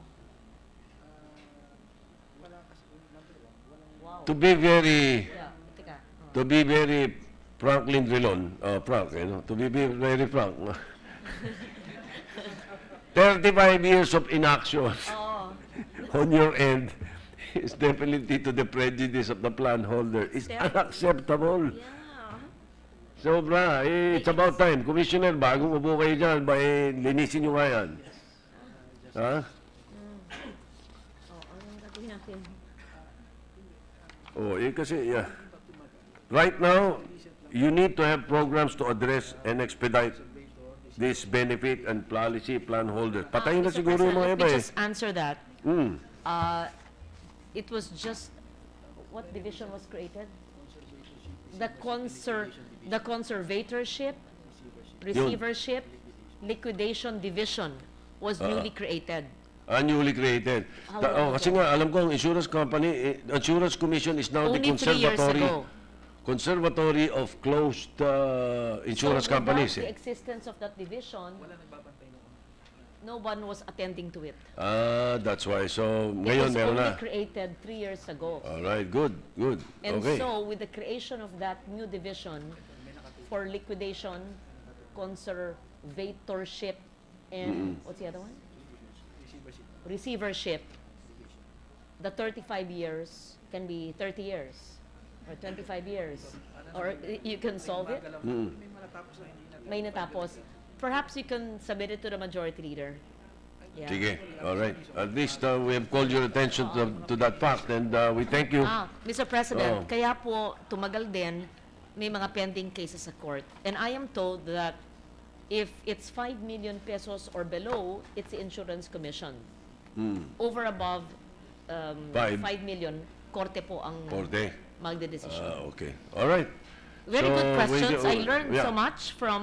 Wow. To be very, Yeah, teka. to be very Franklin Drilon, Frank, you know, to be very frank, 35 years of inaction on your end is definitely to the prejudice of the plan holder. It's unacceptable. Yeah. Sobra. It's about time. Commissioner, bagong upo kayo dyan, linisin nyo nga yan. Ha? Anong gagawin natin? Kasi, yeah. Right now, you need to have programs to address and expedite this benefit and policy plan holders. Patayin na Mr. siguro yung mga President, iba let me eh. just answer that. It was just, what division was created? The conservatorship, receivership, liquidation division was newly created. Newly created. How long Kasi ago? nga, alam ko ang insurance company, Insurance Commission is now the Only 3 years ago. conservatory of closed insurance So, companies. without the existence of that division, no one was attending to it. That's why. So, It ngayon was meron only na. created 3 years ago. Alright, good. And Okay. so, with the creation of that new division for liquidation, conservatorship, and what's the other one? Receivership. The 35 years can be 30 years or 25 years. Or you can solve it. May natapos. Perhaps you can submit it to the majority leader. Yeah. Sige. Alright. At least we have called your attention to that fact and we thank you. Mr. President, kaya po tumagal din, may mga pending cases sa court. And I am told that if it's 5 million pesos or below, it's the Insurance Commission. Over above 5 million, korte po ang Korte. magdedesisyon. Okay. Alright. Very So, good questions. we- I learned yeah. so much from...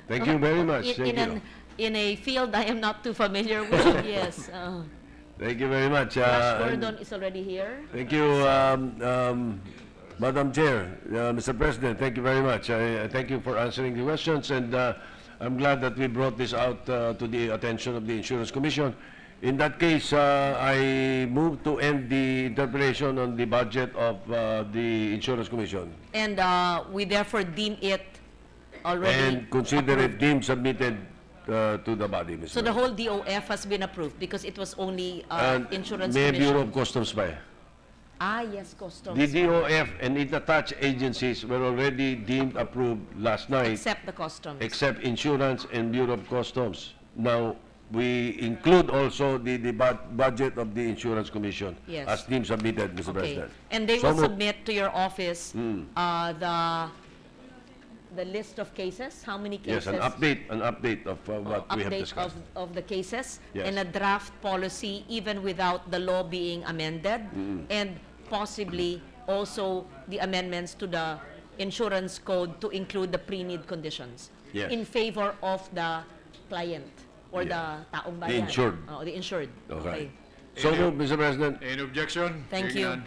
Thank you very much. In, Thank in, an, you. in a field I am not too familiar with. Yes. Thank you very much. Flash and Gordon is already here. Thank you, Madam Chair, Mr. President. Thank you very much. I thank you for answering the questions, and I'm glad that we brought this out to the attention of the Insurance Commission. In that case, I move to end the interpretation on the budget of the Insurance Commission And we therefore deem it already and consider it approved. deemed submitted to the body, Mr. So the President. whole DOF has been approved because it was only And Insurance May Bureau Commission. of Customs ba? Yes, customs. The DOF and its attached agencies were already deemed approved last night, Except the customs. except Insurance and Bureau of Customs. Now, we include also the budget of the Insurance Commission Yes. as deemed submitted, Mr. Okay. President. And they So will moved. submit to your office the list of cases, how many Yes, cases? an update of what we have Update discussed. of the cases, Yes. and a draft policy even without the law being amended, and possibly also the amendments to the insurance code to include the pre-need conditions Yes. in favor of the client or Yeah. the taong bayan. The insured. The insured. Okay. So moved, Mr. President. Any objection? Thank Hearing you. none.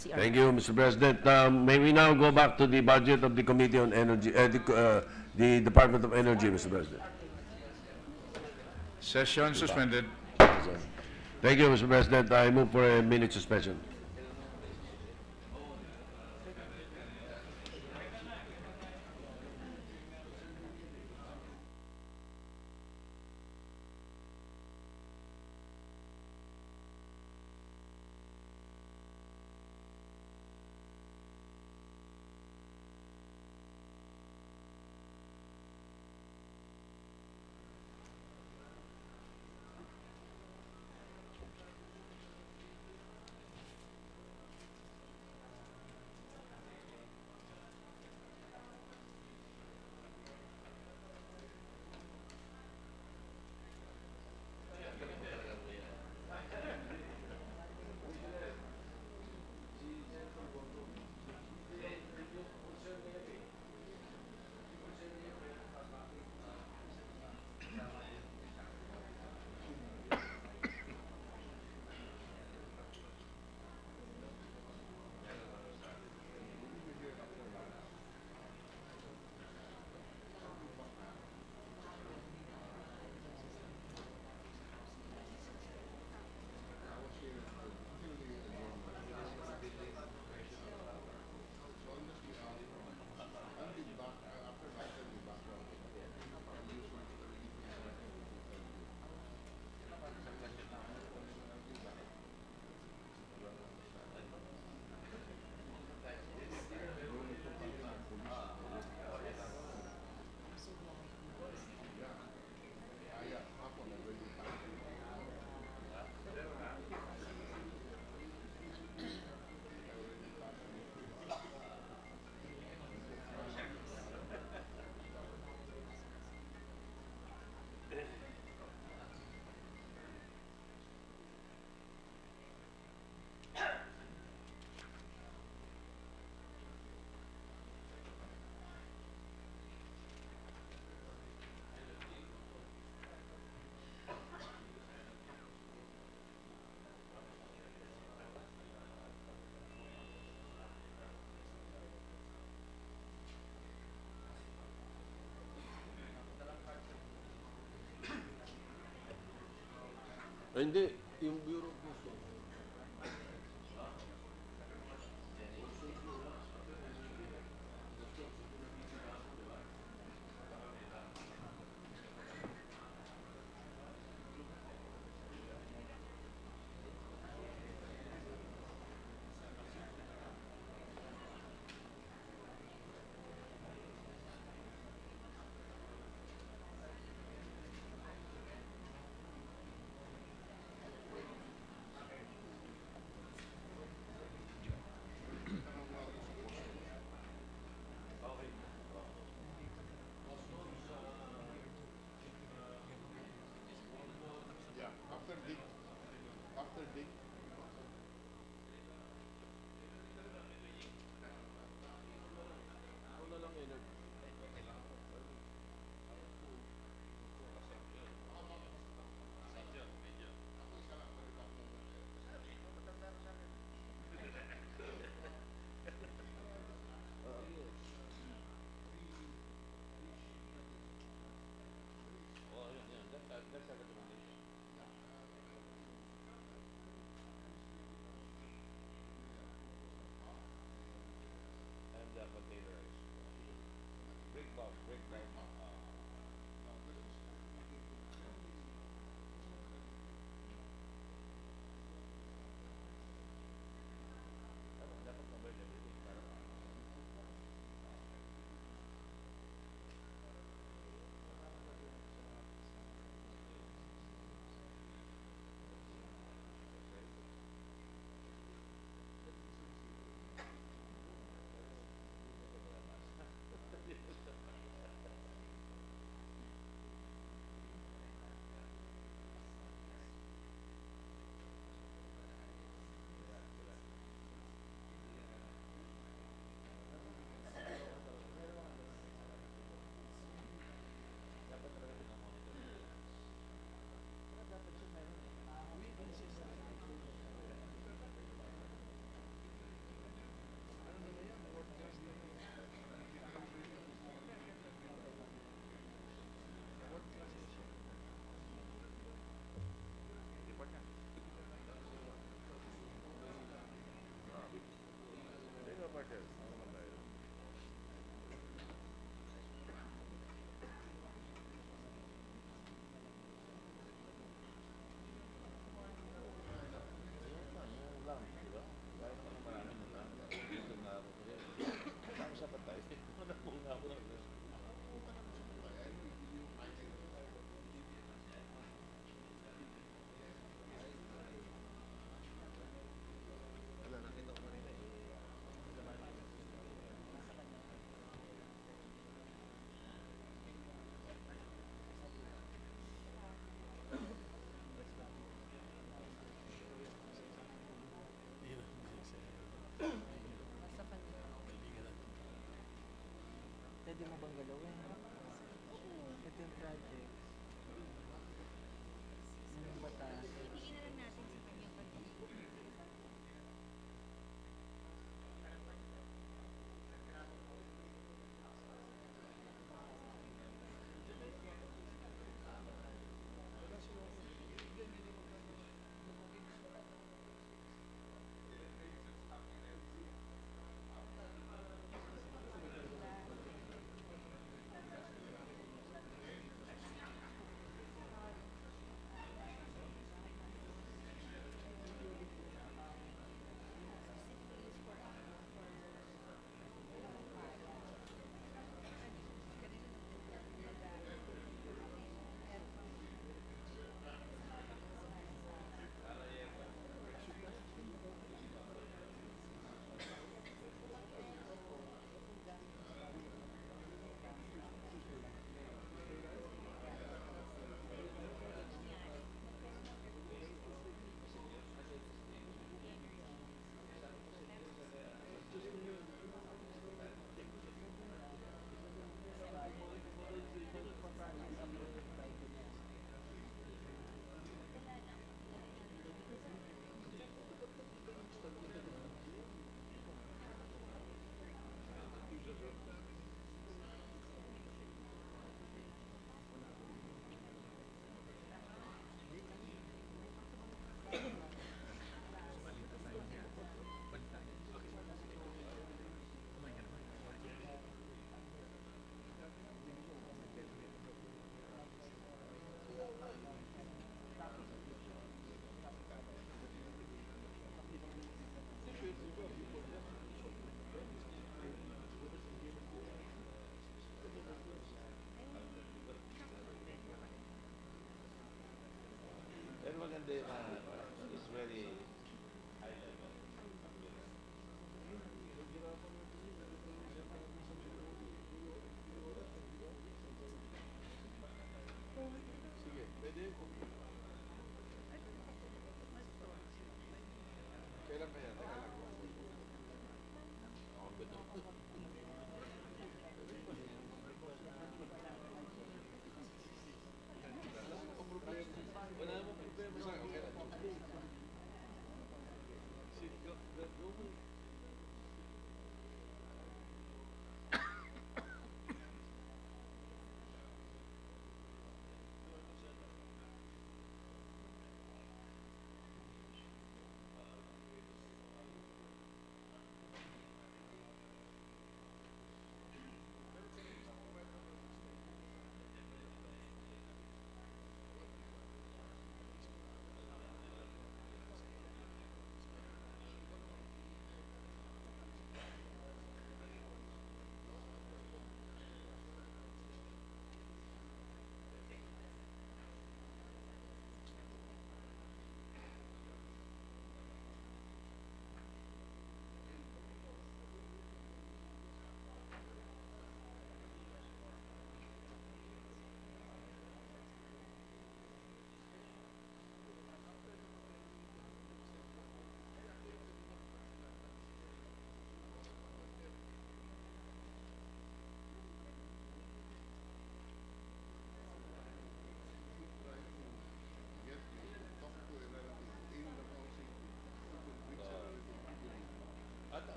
CR. Thank you, Mr. President. May we now go back to the budget of the Committee on Energy, the Department of Energy, Mr. President. Session suspended. Thank you, Mr. President. I move for a minute suspension. Hindi, yung Bureau of Customs. Yeah, after dig. After dig. Pwede mo bang galawin? Ito yung project. Yung batas. Ibigin na lang natin sa kanya pag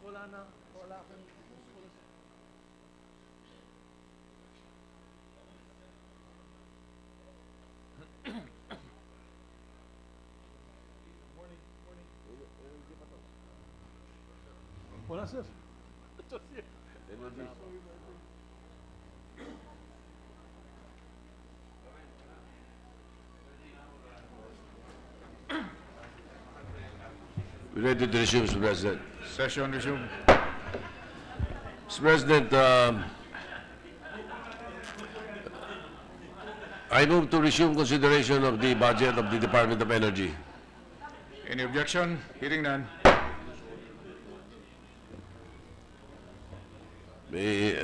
Wala, sir. We ready to resume, Mr. President. Session resumed. Mr. President, I move to resume consideration of the budget of the Department of Energy. Any objection? Hearing none. May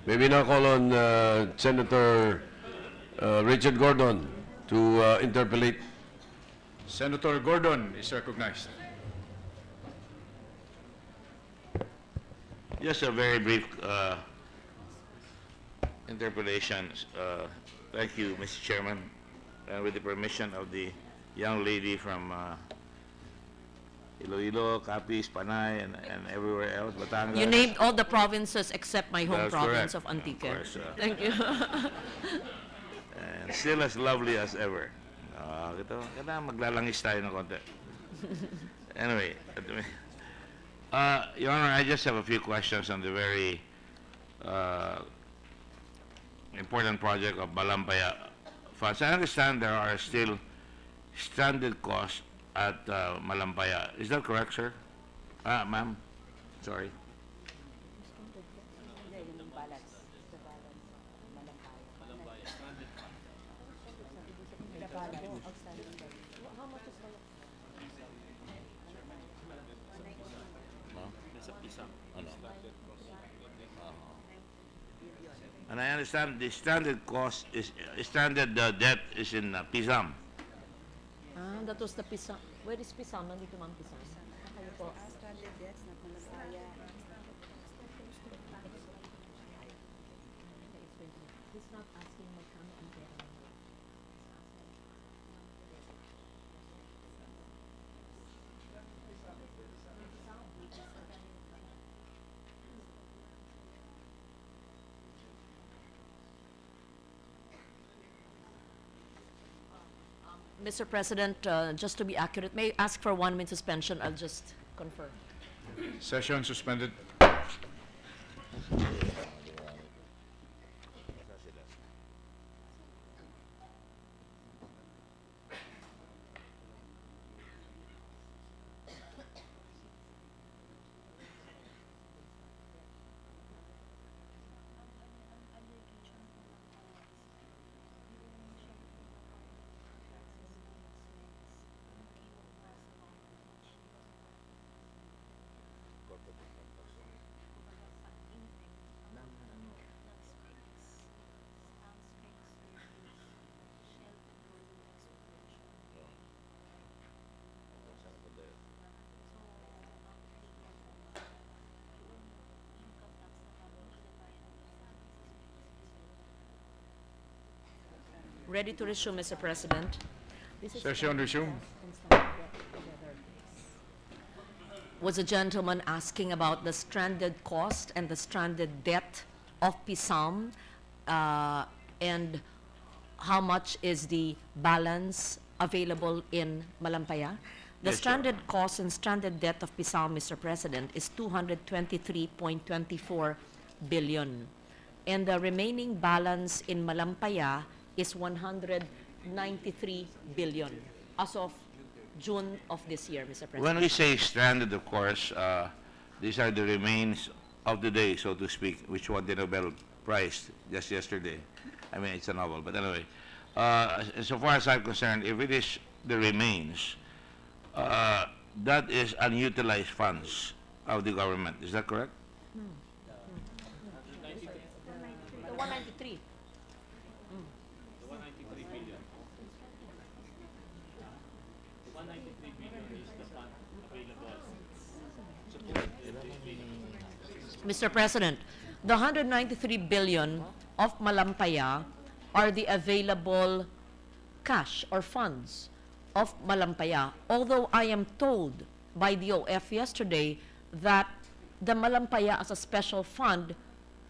we now call on Senator Richard Gordon to interpolate. Senator Gordon is recognized. Just a very brief interpolation. Thank you, Mr. Chairman. With the permission of the young lady from Iloilo, Capiz, Panay, and everywhere else, Batangas. You named all the provinces except my home That's province correct. of Antique. Of course, Thank you. And still as lovely as ever. Ito, kailangan maglalangis tayo ng konti. Anyway, Your Honor, I just have a few questions on the very important project of Malampaya funds. I understand there are still stranded costs at Malampaya. Is that correct, sir? Ma'am? Sorry. And I understand the stranded cost is stranded debt is in Pisam. That was the Pisam. Where is Pisam? Nandito ma'am Pisam. Ano po? Stranded debts na Malampaya. He's not asking my comment on that. Mr. President, just to be accurate, may I ask for 1 minute suspension? I'll just confirm. Session suspended. Ready to resume, Mr. President. This is Session resumed. was a gentleman asking about the stranded cost and the stranded debt of Pisam, and how much is the balance available in Malampaya. The Yes, stranded cost and stranded debt of Pisam, Mr. President, is 223.24 billion. And the remaining balance in Malampaya is 193 billion as of June of this year, Mr. President. When we say stranded, of course, these are the remains of the day, so to speak, which won the Nobel Prize just yesterday. I mean, it's a novel, but anyway. So far as I'm concerned, if it is the remains, that is unutilized funds of the government. Is that correct? The 193. Mr. President, the 193 billion of Malampaya are the available cash or funds of Malampaya. Although I am told by DOF yesterday that the Malampaya as a special fund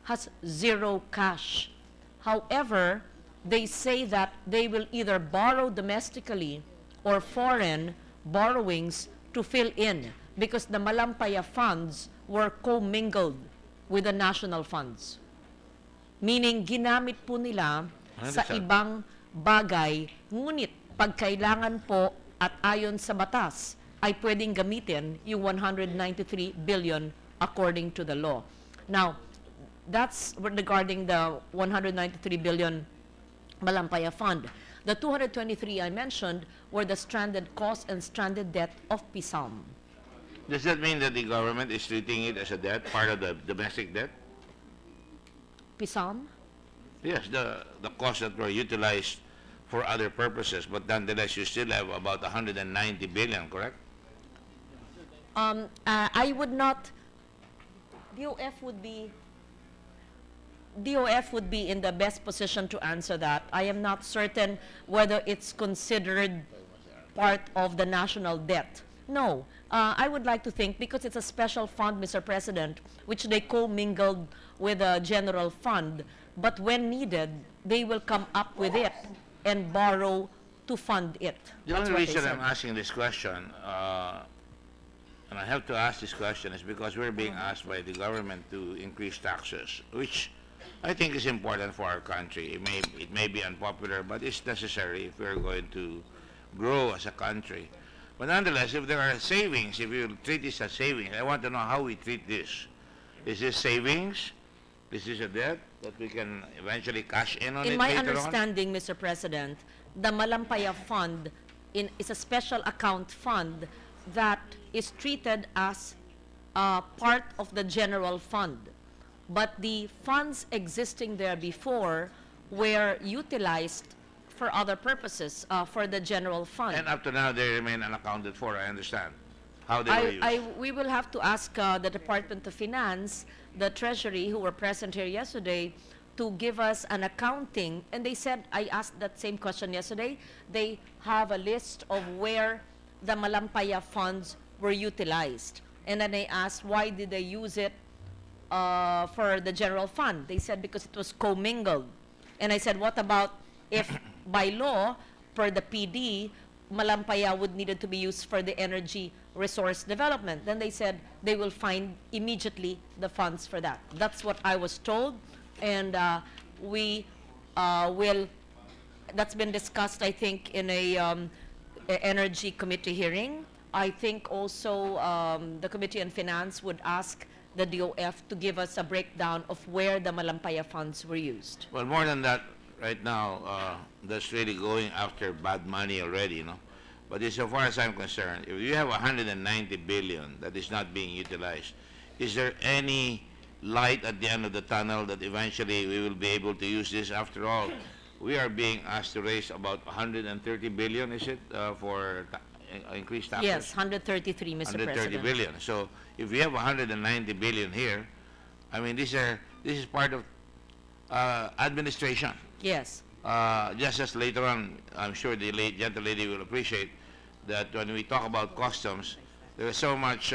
has zero cash. However, they say that they will either borrow domestically or foreign borrowings to fill in because the Malampaya funds were commingled with the national funds. Meaning, ginamit po nila sa understand. ibang bagay, ngunit pag kailangan po at ayon sa batas, ay pwedeng gamitin yung 193 billion according to the law. Now, that's regarding the 193 billion Malampaya Fund. The 223 I mentioned were the stranded costs and stranded debt of PISAM. Does that mean that the government is treating it as a debt, part of the domestic debt? PISAM? Yes, the costs that were utilized for other purposes, but nonetheless, you still have about 190 billion, correct? I would not, DOF would be in the best position to answer that. I am not certain whether it's considered part of the national debt. No, I would like to think because it's a special fund, Mr. President, which they commingled with a general fund, but when needed, they will come up with it and borrow to fund it. The That's only what they reason said. I'm asking this question, and I have to ask this question, is because we're being asked by the government to increase taxes, which I think is important for our country. It may be unpopular, but it's necessary if we're going to grow as a country. But nonetheless, if there are savings, if you treat this as savings, I want to know how we treat this. Is this savings? Is this a debt that we can eventually cash in on In it my later on? understanding, Mr. President, the Malampaya Fund is a special account fund that is treated as part of the general fund. But the funds existing there before were utilized for other purposes, for the general fund. And up to now, they remain unaccounted for, I understand. How they were used. We will have to ask the Department of Finance, the Treasury, who were present here yesterday, to give us an accounting. And they said, I asked that same question yesterday, they have a list of where the Malampaya funds were utilized. And then I asked, why did they use it for the general fund? They said, because it was commingled. And I said, what about if by law, per the PD, Malampaya would needed to be used for the energy resource development? Then they said they will find immediately the funds for that. That's what I was told, and we will. That's been discussed, I think, in a energy committee hearing. I think also the Committee on Finance would ask the DOF to give us a breakdown of where the Malampaya funds were used. Well, more than that, right now, that's really going after bad money already, you know. But as far as I'm concerned, if you have 190 billion that is not being utilized, is there any light at the end of the tunnel that eventually we will be able to use this? After all, we are being asked to raise about 130 billion, is it, for increased taxes? Yes, 133, Mr. 130 President. billion. So if we have 190 billion here, I mean, this is part of administration. Yes. Just as later on, I'm sure the gentle lady will appreciate that when we talk about customs, there is so much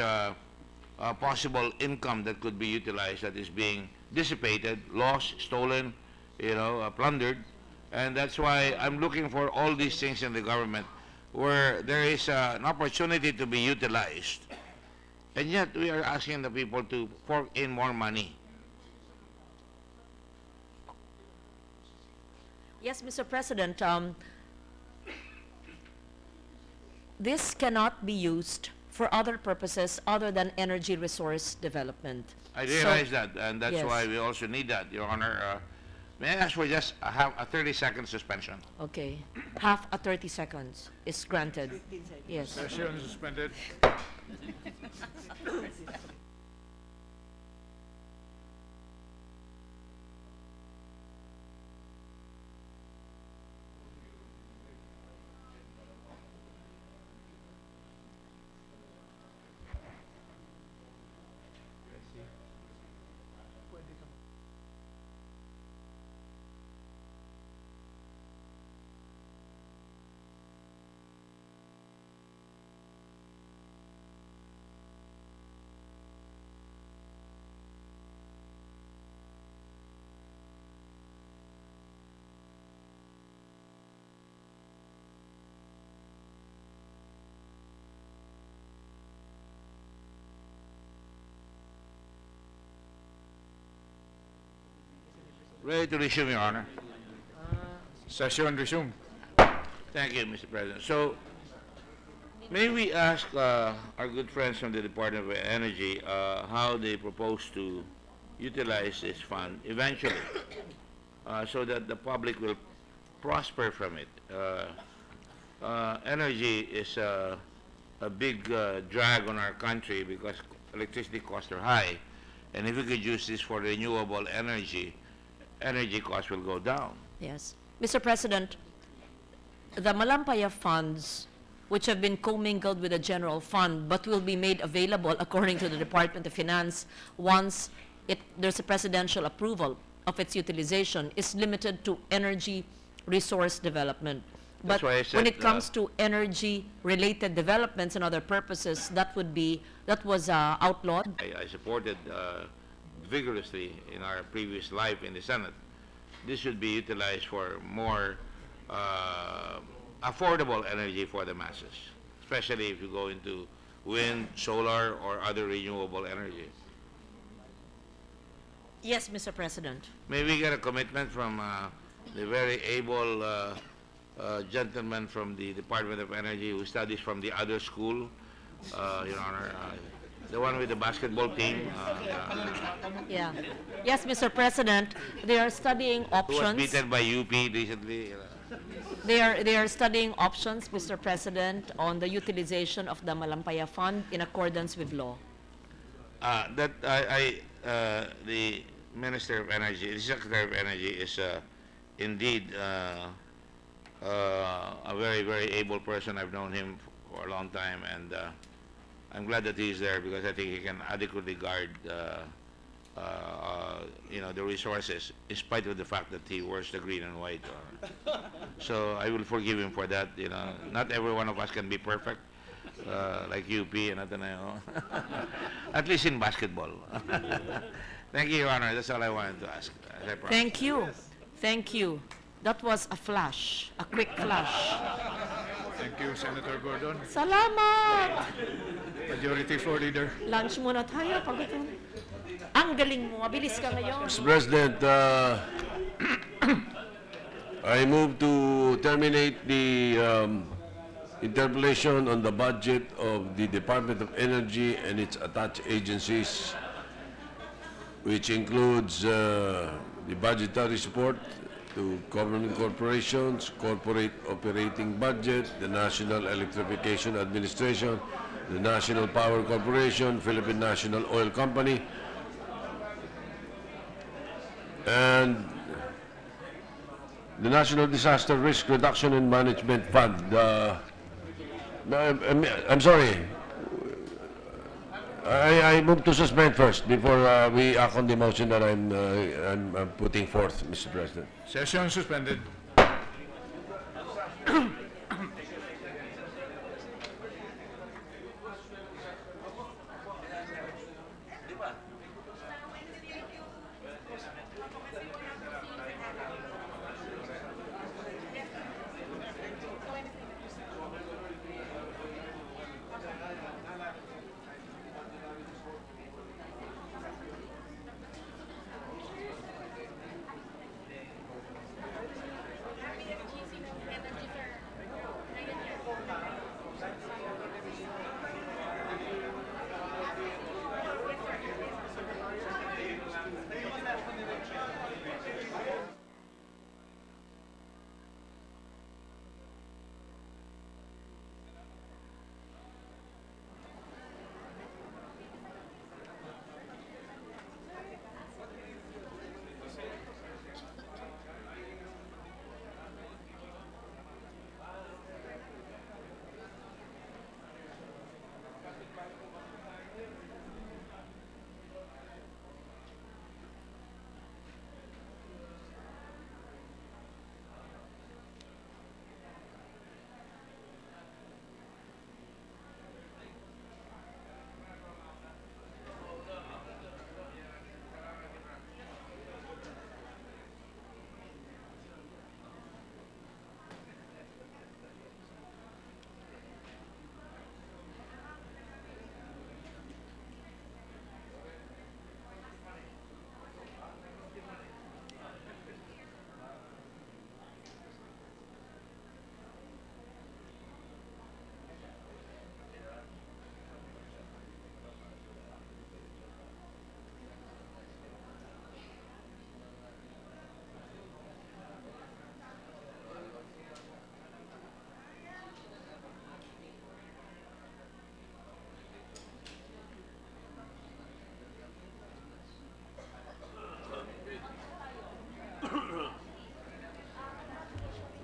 possible income that could be utilized that is being dissipated, lost, stolen, you know, plundered. And that's why I'm looking for all these things in the government where there is an opportunity to be utilized. And yet we are asking the people to fork in more money. Yes, Mr. President, this cannot be used for other purposes other than energy resource development. I realize that, and that's yes. why we also need that, Your Honor. May I ask for just a 30-second suspension? Okay, half a 30 seconds is granted. 15 seconds. Yes. Session suspended. Ready to resume, Your Honor. Session resumed. Thank you, Mr. President. So, may we ask our good friends from the Department of Energy how they propose to utilize this fund eventually so that the public will prosper from it. Energy is a big drag on our country because electricity costs are high, and if we could use this for renewable energy, energy costs will go down. Yes. Mr. President, the Malampaya funds, which have been commingled with the general fund, but will be made available according to the Department of Finance once there's a presidential approval of its utilization, is limited to energy resource development. That's But why I said, when it comes to energy-related developments and other purposes, that was outlawed. I supported vigorously in our previous life in the Senate. This should be utilized for more affordable energy for the masses, especially if you go into wind, solar, or other renewable energy. Yes, Mr. President. May we get a commitment from the very able gentleman from the Department of Energy who studies from the other school, Your Honor, the one with the basketball team, Yeah. Yes, Mr. President, they are studying who was options. beaten by UP recently. They are studying options, Mr. President, on the utilization of the Malampaya Fund in accordance with law. The Minister of Energy, the Secretary of Energy is indeed a very, very able person. I've known him for a long time, and I'm glad that he's there because I think he can adequately guard the resources, in spite of the fact that he wears the green and white. So I will forgive him for that. Not every one of us can be perfect, like UP and Ateneo. At least in basketball. Thank you, Your Honor. That's all I wanted to ask. As I promised. Thank you. Thank you. That was a flash, a quick flash. Thank you, Senator Gordon. Salamat! Majority Floor Leader. Lunch muna tayo. Pagdating. Ang galing mo. Mabilis ka ngayon. Mr. President, I move to terminate the interpellation on the budget of the Department of Energy and its attached agencies, which includes the budgetary support to government corporations, corporate operating budget, the National Electrification Administration, the National Power Corporation, Philippine National Oil Company, and the National Disaster Risk Reduction and Management Fund. I'm sorry. I move to suspend first before we act on the motion that I'm putting forth, Mr. President. Session suspended.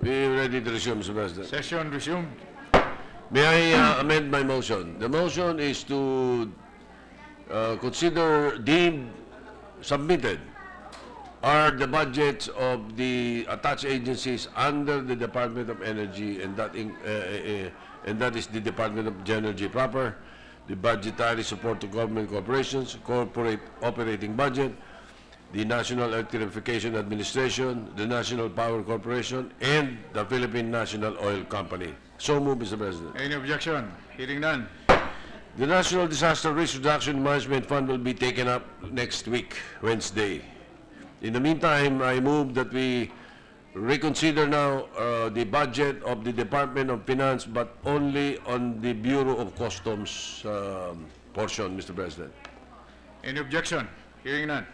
We ready to resume, Mr. President. Session resumed. May I amend my motion? The motion is to consider deemed submitted are the budgets of the attached agencies under the Department of Energy, and that is the Department of Energy proper, the budgetary support to government corporations, corporate operating budget, the National Electrification Administration, the National Power Corporation, and the Philippine National Oil Company. So move, Mr. President. Any objection? Hearing none. The National Disaster Risk Reduction Management Fund will be taken up next week, Wednesday. In the meantime, I move that we reconsider now the budget of the Department of Finance, but only on the Bureau of Customs portion, Mr. President. Any objection? Hearing none.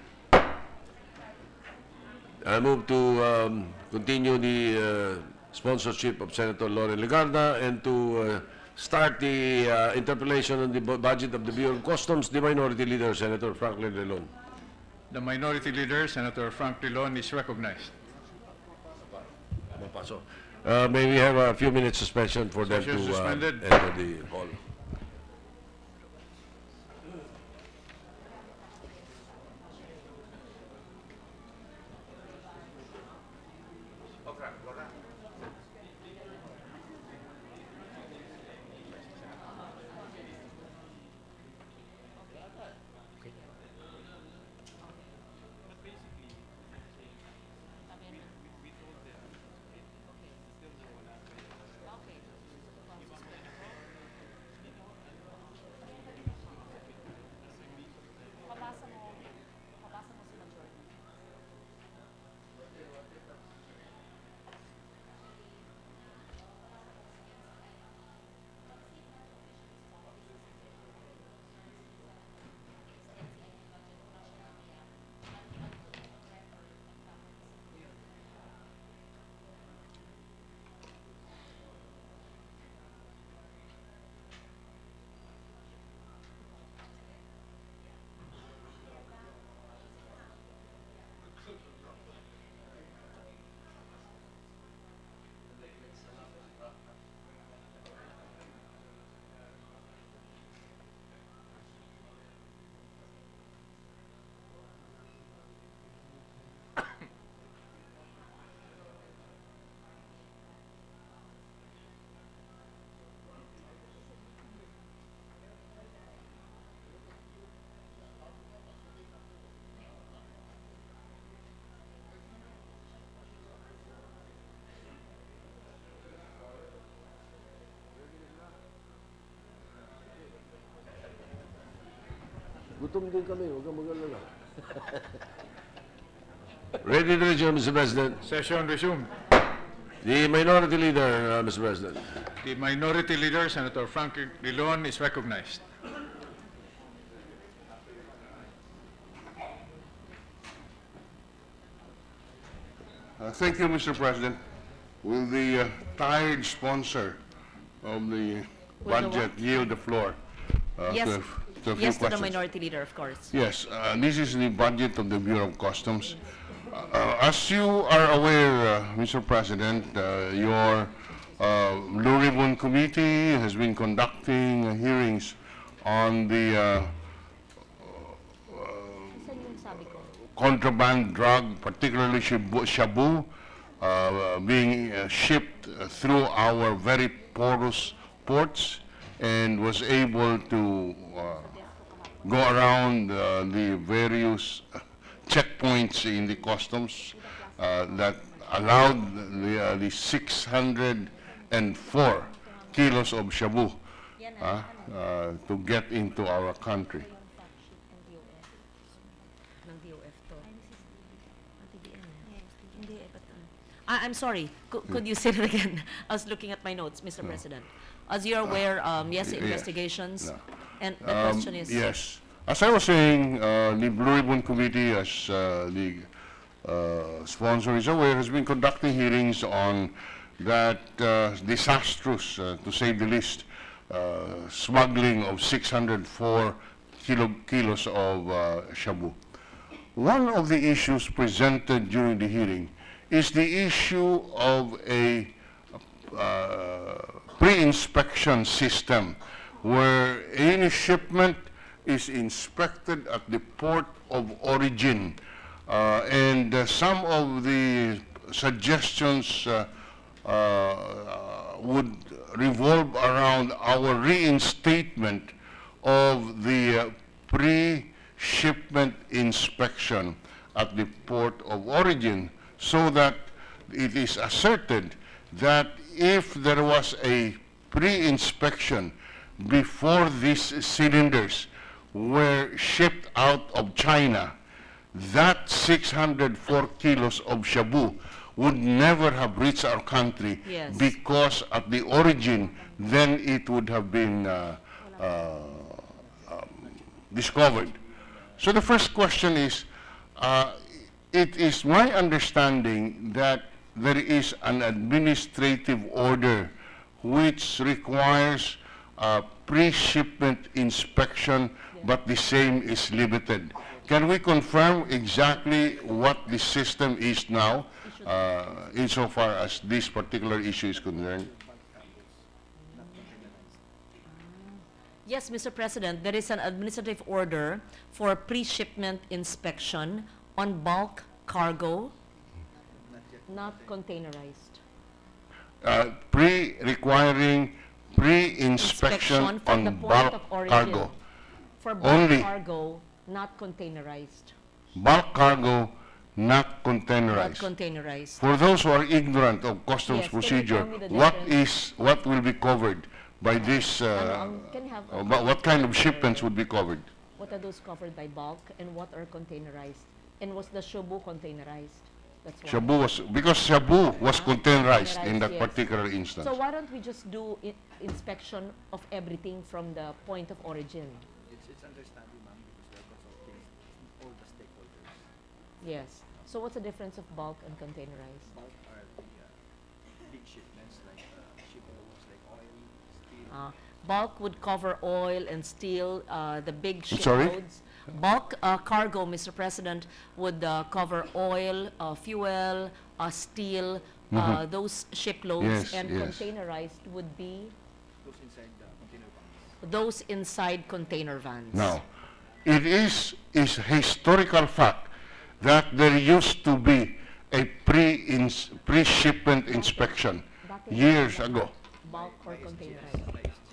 I move to continue the sponsorship of Senator Loren Legarda and to start the interpellation on the budget of the Bureau of Customs, the Minority Leader, Senator Franklin Relon. The Minority Leader, Senator Frank Dillon, is recognized. May we have a few minutes suspension for them Session to suspended. enter the hall. Gutom din kami, huwag kang mag-alala. Ready to resume, Mr. President. Session resumed. The Minority Leader, Mr. President. The Minority Leader, Senator Frank Dillon, is recognized. Thank you, Mr. President. Will the tired sponsor of the Will the budget yield the floor Yes, to a few yes to the questions? Minority Leader, of course. Yes, this is the budget of the Bureau of Customs. As you are aware, Mr. President, your Blue Ribbon Committee has been conducting hearings on the contraband drug, particularly shabu, being shipped through our very porous ports, and was able to go around the various checkpoints in the customs that allowed the 604 kilos of shabu to get into our country. I'm sorry, could you say it again? I was looking at my notes, Mr. President. As you're aware, yes, investigations, No. and the question is... Yes. As I was saying, the Blue Ribbon Committee, as the sponsor is aware, has been conducting hearings on that disastrous, to say the least, smuggling of 604 kilos of shabu. One of the issues presented during the hearing is the issue of a pre-inspection system where any shipment is inspected at the port of origin. Some of the suggestions would revolve around our reinstatement of the pre-shipment inspection at the port of origin, so that it is asserted that if there was a pre-inspection before these cylinders were shipped out of China, that 604 kilos of shabu would never have reached our country. Yes. Because at the origin, then it would have been discovered. So the first question is, it is my understanding that there is an administrative order which requires pre-shipment inspection, but the same is limited. Can we confirm exactly what the system is now, insofar as this particular issue is concerned? Yes, Mr. President, there is an administrative order for pre-shipment inspection on bulk cargo, not containerized. Requiring pre-inspection from the on point bulk of origin. cargo. For bulk Only. cargo, not containerized. Bulk cargo, not Not containerized. containerized. For those who are ignorant of customs Yes, can you procedure, tell me the what will be covered by this, Can you have a what kind of shipments would be covered? What are those covered by bulk and what are containerized? And was the shabu containerized? That's why. Shabu was, because shabu was containerized in that Yes. particular instance. So why don't we just do inspection of everything from the point of origin? It's understanding, ma'am, because we are consulting all the stakeholders. Yes. So what's the difference of bulk and containerized? Bulk are the big shipments like shiploads like oil, steel. Bulk would cover oil and steel, the big Sorry? shiploads. Bulk cargo, Mr. President, would cover oil, fuel, steel, those shiploads, Yes, and yes. containerized would be Those inside the container vans. those inside container vans. Now, it is a historical fact that there used to be a pre-shipment inspection years ago. Bulk or containerized?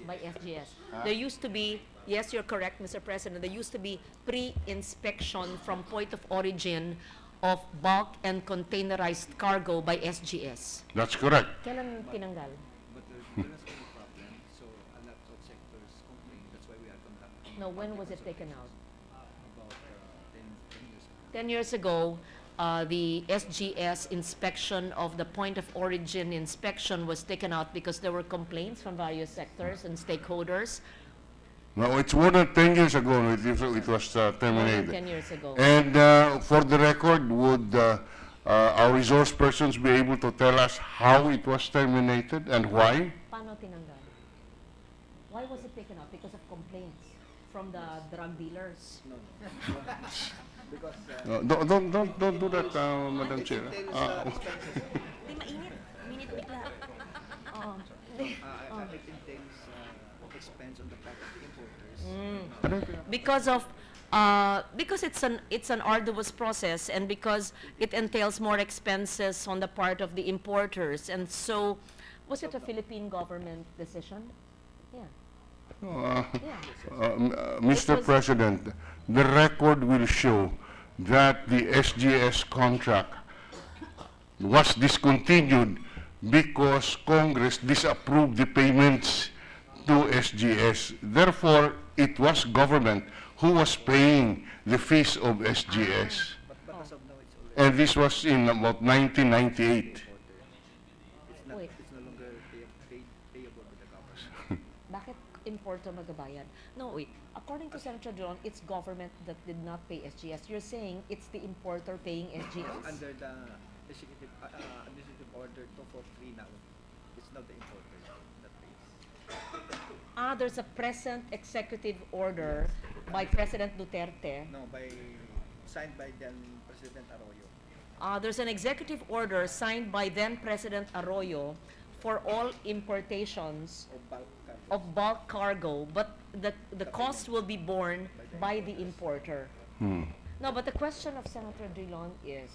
By SGS. There used to be, yes, you're correct, Mr. President, there used to be pre-inspection from point of origin of bulk and containerized cargo by SGS. That's correct. Kailan tinanggal? But there's been a problem, so a lot of sectors complain. That's why we are conducting No, when was it taken out? about 10 years ago. 10 years ago, the SGS inspection of the point of origin inspection was taken out because there were complaints from various sectors and stakeholders. No, it's more than 10 years ago it was More than terminated. 10 years ago. And for the record, would our resource persons be able to tell us how it was terminated and why? Paano tinanggal? Why was it taken out? Because of complaints from the drug dealers. No. Because Don't do that, Madam Chair. Di mainit. Minit bigla. Oo. it entails expense on the part of the importers. Because it's an arduous process, and because it entails more expenses on the part of the importers, and so was it a Philippine government decision? Yeah. Mr. was- President, the record will show that the SGS contract was discontinued because Congress disapproved the payments to SGS. Therefore, it was government who was paying the fees of SGS. But as of now, it's already And this was in about 1998. Wait. it's no longer payable to the government. Bakit importer magabayad? No, wait. According to Senator Duron, it's government that did not pay SGS. You're saying it's the importer paying SGS? Under the administrative order 243 now, it's not the importer that pays. There's a present executive order by President Duterte. No, signed by then President Arroyo. there's an executive order signed by then President Arroyo for all importations of bulk cargo, but the cost will be borne by the importer. No, but the question of Senator Drilon is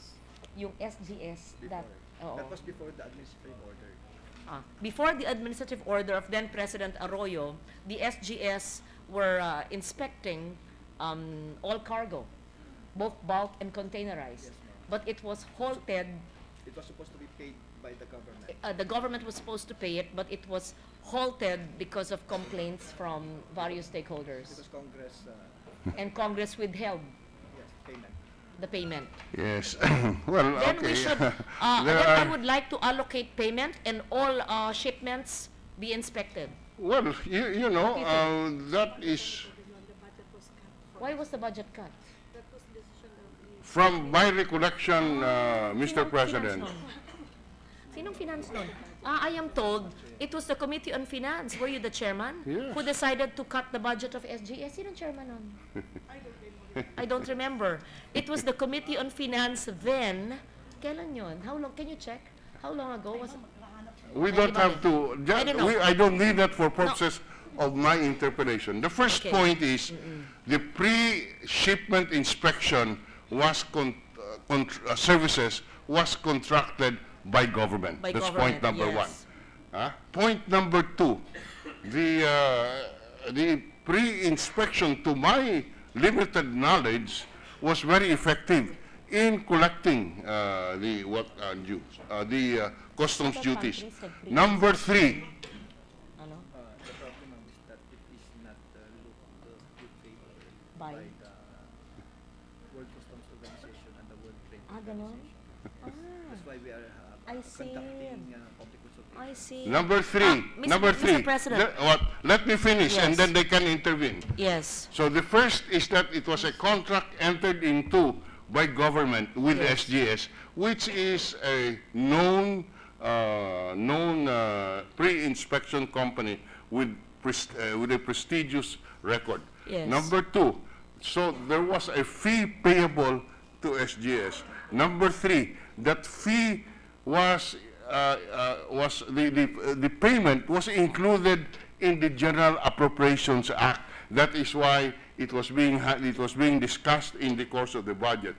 yung SGS that... That was before the administrative order. Before the administrative order of then President Arroyo, the SGS were inspecting all cargo, both bulk and containerized. But it was halted. It was supposed to be paid by the government. The government was supposed to pay it, but it was halted because of complaints from various stakeholders. Because Congress, And Congress withheld yes, payment. the payment. Yes. Well, Then okay. we should, There then I are- would like to allocate payment and all shipments be inspected. Well, you know, that is, Why was the budget cut? from my recollection, Mr. Sinong President. finance nun? Sinong finance nun? I am told it was the Committee on Finance. Were you the chairman? Yes. Who decided to cut the budget of SGS? Sinong chairman nun? I don't remember. It was the Committee on Finance then. Kailan yun? How long? Can you check? How long ago was it? We don't have to, I don't know. I don't need that for purposes of my interpellation. The first Okay. point is, the pre-shipment inspection was, services was contracted by government. By That's government, point number yes. one. Point number two, the pre-inspection, to my limited knowledge, was very effective in collecting the customs Other duties. countries have pre- Number three, Ano? The problem is that it is not looked good favor By? by the World Customs Organization and the World Trade Ganon? Organization. That's why we are I see. conducting public consultation. I see. number three, Mr. number Mr. three. President. Let me finish, and Yes. then they can intervene. Yes. So the first is that it was a contract entered into by government with Yes. SGS, which is a known pre-inspection company with a prestigious record. Yes. Number two, so there was a fee payable to SGS. Number three, that fee was the payment was included in the General Appropriations Act. That is why it was being discussed in the course of the budget.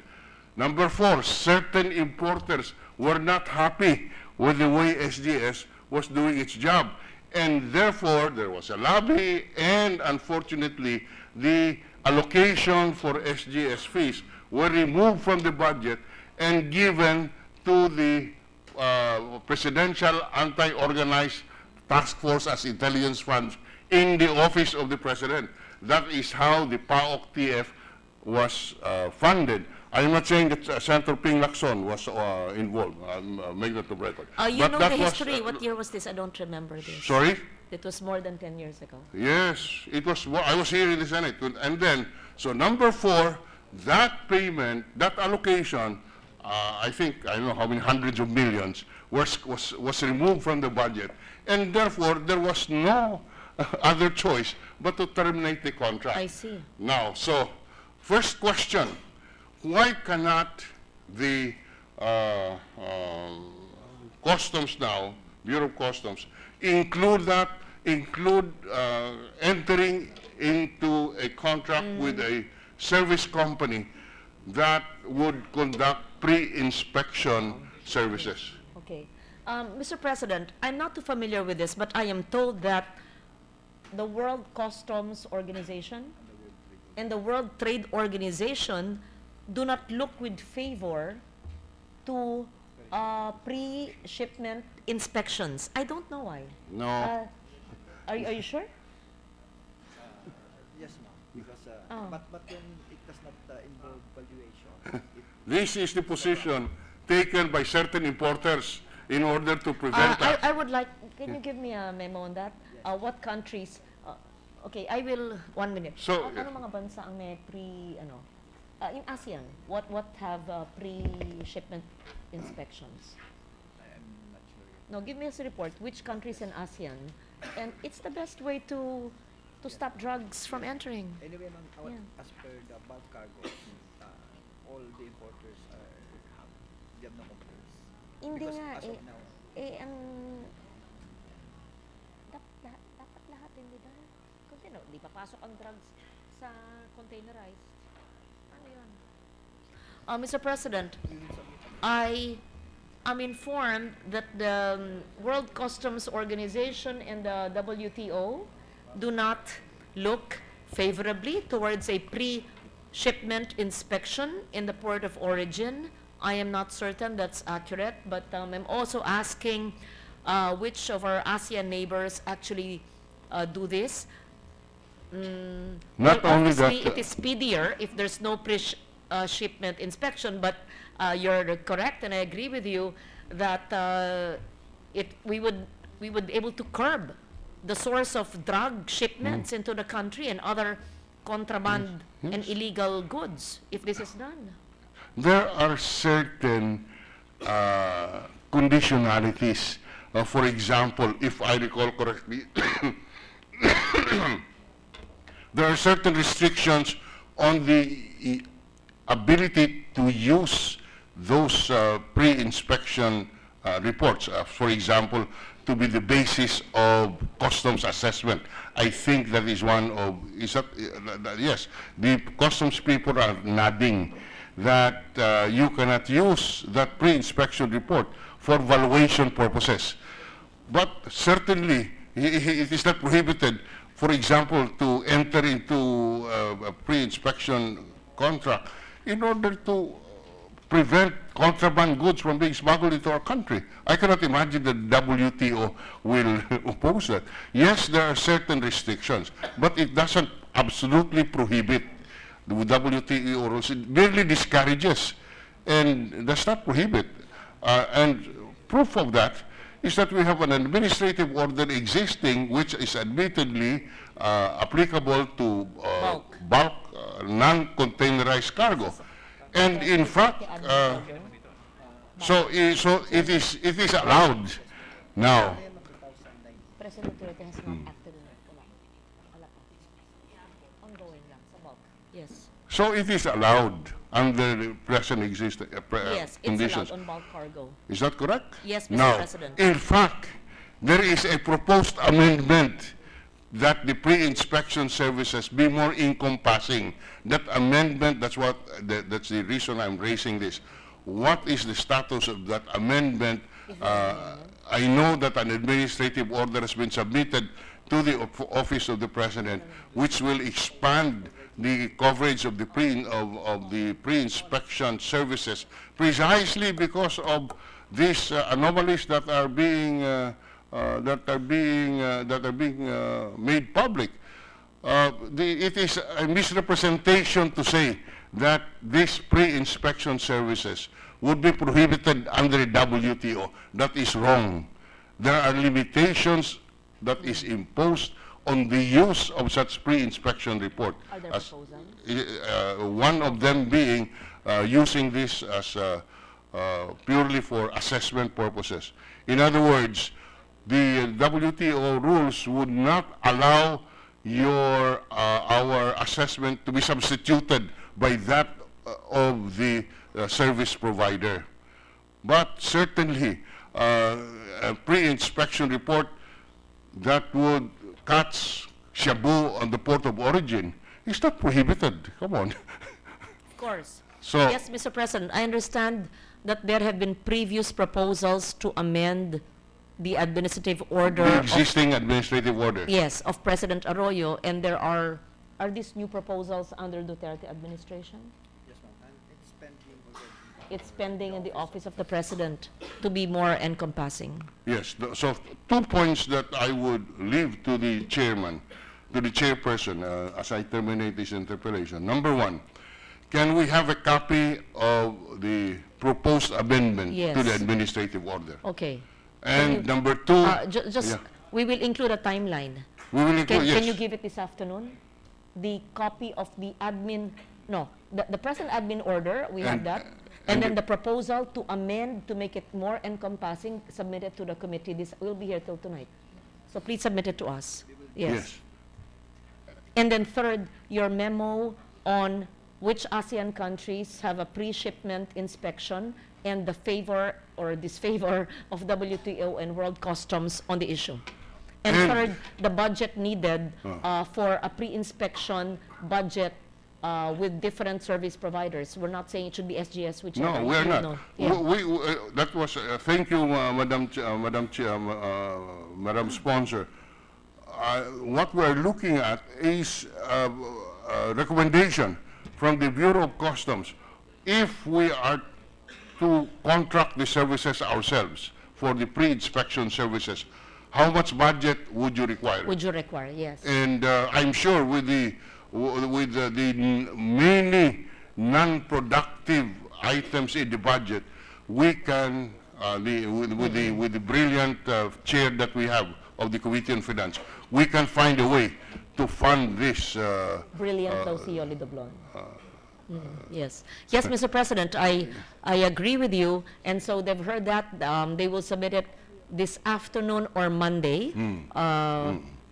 Number four, certain importers were not happy with the way SGS was doing its job, and therefore there was a lobby, and unfortunately the allocation for SGS fees were removed from the budget and given to the Presidential Anti-Organized Task Force as intelligence funds in the office of the President. That is how the PAOK-TF was funded. I'm not saying that Senator Ping Lacson was involved. Make that the record. You But know that the was, history. What year was this? I don't remember this. Sorry? It was more than 10 years ago. Yes, it was. I was here in the Senate, and then so number four, that payment, that allocation, I think I don't know how many hundreds of millions was removed from the budget, and therefore there was no other choice but to terminate the contract. I see. Now, so first question: why cannot the customs now, Bureau of Customs, include entering into a contract with a service company that would conduct pre-inspection services? Okay. Mr. President, I'm not too familiar with this, but I am told that the World Customs Organization and the World Trade Organization do not look with favor to pre-shipment inspections. I don't know why. No. Are you sure? Yes, ma'am. Because, Oh. but then it does not involve valuation. This is the position taken by certain importers in order to prevent that. I would like, can you give me a memo on that? What countries, okay, I will, 1 minute. So, ano mga bansa ang may in ASEAN, what have pre-shipment inspections? I'm not sure. No, give me a report, which countries in ASEAN, and it's the best way to stop drugs from entering. Anyway, ma'am, Yeah. as per the bulk cargo, all the importers are you have no complaints? Hindi Because nga as of now, ang dapat lahat hindi dahil kasi no, di papasok ang drugs sa containerized. Ano yun? Mr. President, I am informed that the World Customs Organization and the WTO do not look favorably towards a pre-shipment inspection in the port of origin. I am not certain that's accurate, but I'm also asking which of our ASEAN neighbors actually do this. Not Well, only obviously, that, it is speedier if there's no pre-shipment inspection, but you're correct, and I agree with you that we would be able to curb the source of drug shipments into the country and other contraband and illegal goods if this is done. there are certain conditionalities. For example, if I recall correctly, there are certain restrictions on the ability to use those pre-inspection reports, for example, to be the basis of customs assessment. I think that is one of, yes, the customs people are nodding that you cannot use that pre-inspection report for valuation purposes. But certainly, it is not prohibited, for example, to enter into a pre-inspection contract in order to prevent contraband goods from being smuggled into our country. I cannot imagine that WTO will oppose that. Yes, there are certain restrictions, but it doesn't absolutely prohibit the WTO rules. It merely discourages and does not prohibit. And proof of that is that we have an administrative order existing which is admittedly applicable to bulk non-containerized cargo. And in fact, so it is allowed now. President Duterte has not acted on it. Wala pa. Ongoing lang sa bulk. Yes. So it is allowed under the present existing Yes, it's conditions. allowed on bulk cargo. Is that correct? Yes, Mr. Now, President. in fact, there is a proposed amendment that the pre-inspection services be more encompassing. That amendment, that's the reason I'm raising this. What is the status of that amendment? I know that an administrative order has been submitted to the office of the President, which will expand the coverage of the pre-inspection services, precisely because of these anomalies that are being made public. It is a misrepresentation to say that these pre-inspection services would be prohibited under WTO. That is wrong. There are limitations that is imposed on the use of such pre-inspection report. Are there proposals? One of them being using this as purely for assessment purposes. In other words, the WTO rules would not allow our assessment to be substituted by that of the service provider. But certainly, a pre-inspection report that would catch shabu on the port of origin is not prohibited. Come on. Of course. So, Yes, Mr. President, I understand that there have been previous proposals to amend the administrative order the of, existing administrative order. yes, of President Arroyo, and there are these new proposals under Duterte administration? yes, ma'am, and it's pending already. It's pending in the office of the President to be more encompassing. Yes, so 2 points that I would leave to the chairman, to the chairperson, as I terminate this interpellation. Number one, can we have a copy of the proposed amendment to Yes. the administrative order? Okay. And number two, Just, yeah. we will include a timeline. we will include, yes. Can you give it this afternoon? The copy of the admin, no, the present admin order, we have And- that. and And then the- the proposal to amend to make it more encompassing, submitted to the committee. This will be here till tonight. So please submit it to us. Yes. And then third, your memo on which ASEAN countries have a pre-shipment inspection and the favor or disfavor of WTO and World Customs on the issue. And third, the budget needed for a pre-inspection budget with different service providers. We're not saying it should be SGS, whichever. No, we're not. No. Yeah. That was, thank you, Madam Sponsor. What we're looking at is a recommendation from the Bureau of Customs. If we are to contract the services ourselves for the pre-inspection services, how much budget would you require? Would you require, yes. And I'm sure with the many non-productive items in the budget, we can, with the brilliant chair that we have of the Committee on Finance, we can find a way to fund this. Brilliant, Yoli Doblon. Yes. Yes, Mr. President, I agree with you. And so they've heard that. They will submit it this afternoon or Monday.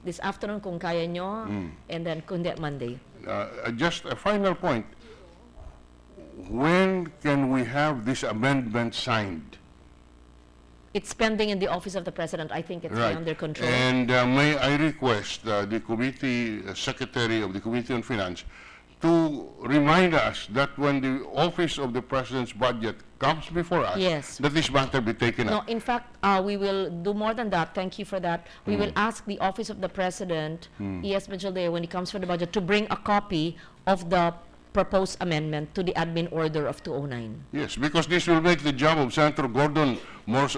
This afternoon kung kaya nyo, and then kundi Monday. Just a final point. When can we have this amendment signed? It's pending in the Office of the President. I think it's under control. And may I request the committee secretary of the Committee on Finance to remind us that when the Office of the President's budget comes before us, yes, that this matter be taken up. No, in fact, we will do more than that. Thank you for that. We will ask the Office of the President, E.S. Majaldea, when it comes for the budget, to bring a copy of the proposed amendment to the admin order of 209. Yes, because this will make the job of Senator Gordon more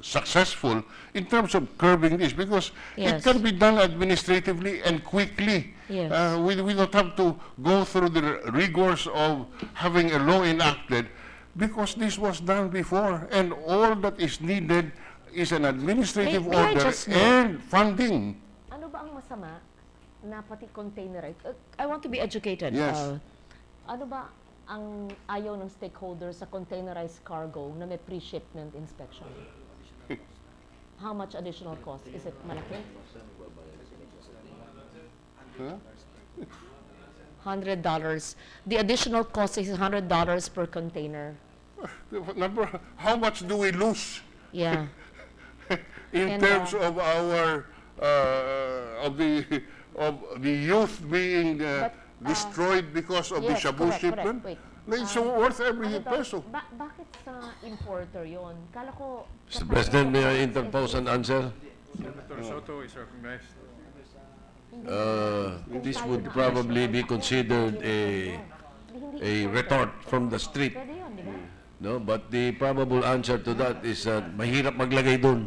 successful in terms of curbing this, because it can be done administratively and quickly. Yes. We don't have to go through the rigors of having a law enacted, because this was done before, and all that is needed is an administrative May I order just know, and funding. ano ba ang masama na pati containerized? I want to be educated. Yes. Ano ba ang ayaw ng stakeholders sa containerized cargo na may pre-shipment inspection? How much additional cost? Is it malaki? Huh? $100. The additional cost is $100 per container. How much do we lose Yeah. in And, terms of our of the youth being destroyed because of the yes, shabu correct. shipment? Wait. It's worth every Ano daw- peso. bakit sa importer yon? Kala ko... Mr. President, may I interpose an answer? Senator Soto is recognized. This would probably be considered a retort from the street. Pwede yun, di ba? No, but the probable answer to that is mahirap maglagay doon.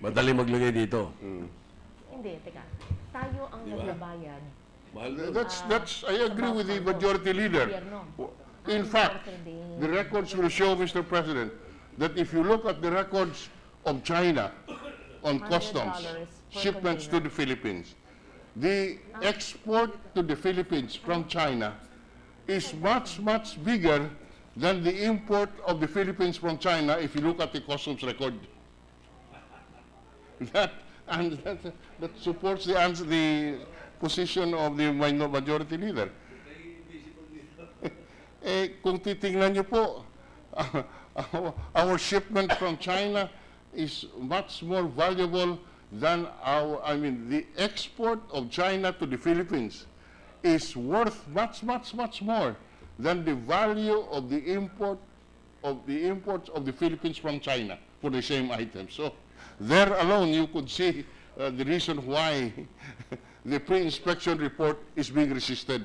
Madali maglagay dito. Hindi, teka. Tayo ang nagbabayad. That's I agree with the majority leader. In fact, the records will show, Mr. President, that if you look at the records of China on customs, shipments to the Philippines, the export to the Philippines from China is much, much bigger than the import of the Philippines from China if you look at the customs record. That supports the answer, the position of the majority leader. Kung titingnan niyo po, our shipment from China is much more valuable than the export of China to the Philippines is worth much, much, much more than the value of the imports of the Philippines from China for the same item. So there alone you could see the reason why the pre-inspection report is being resisted.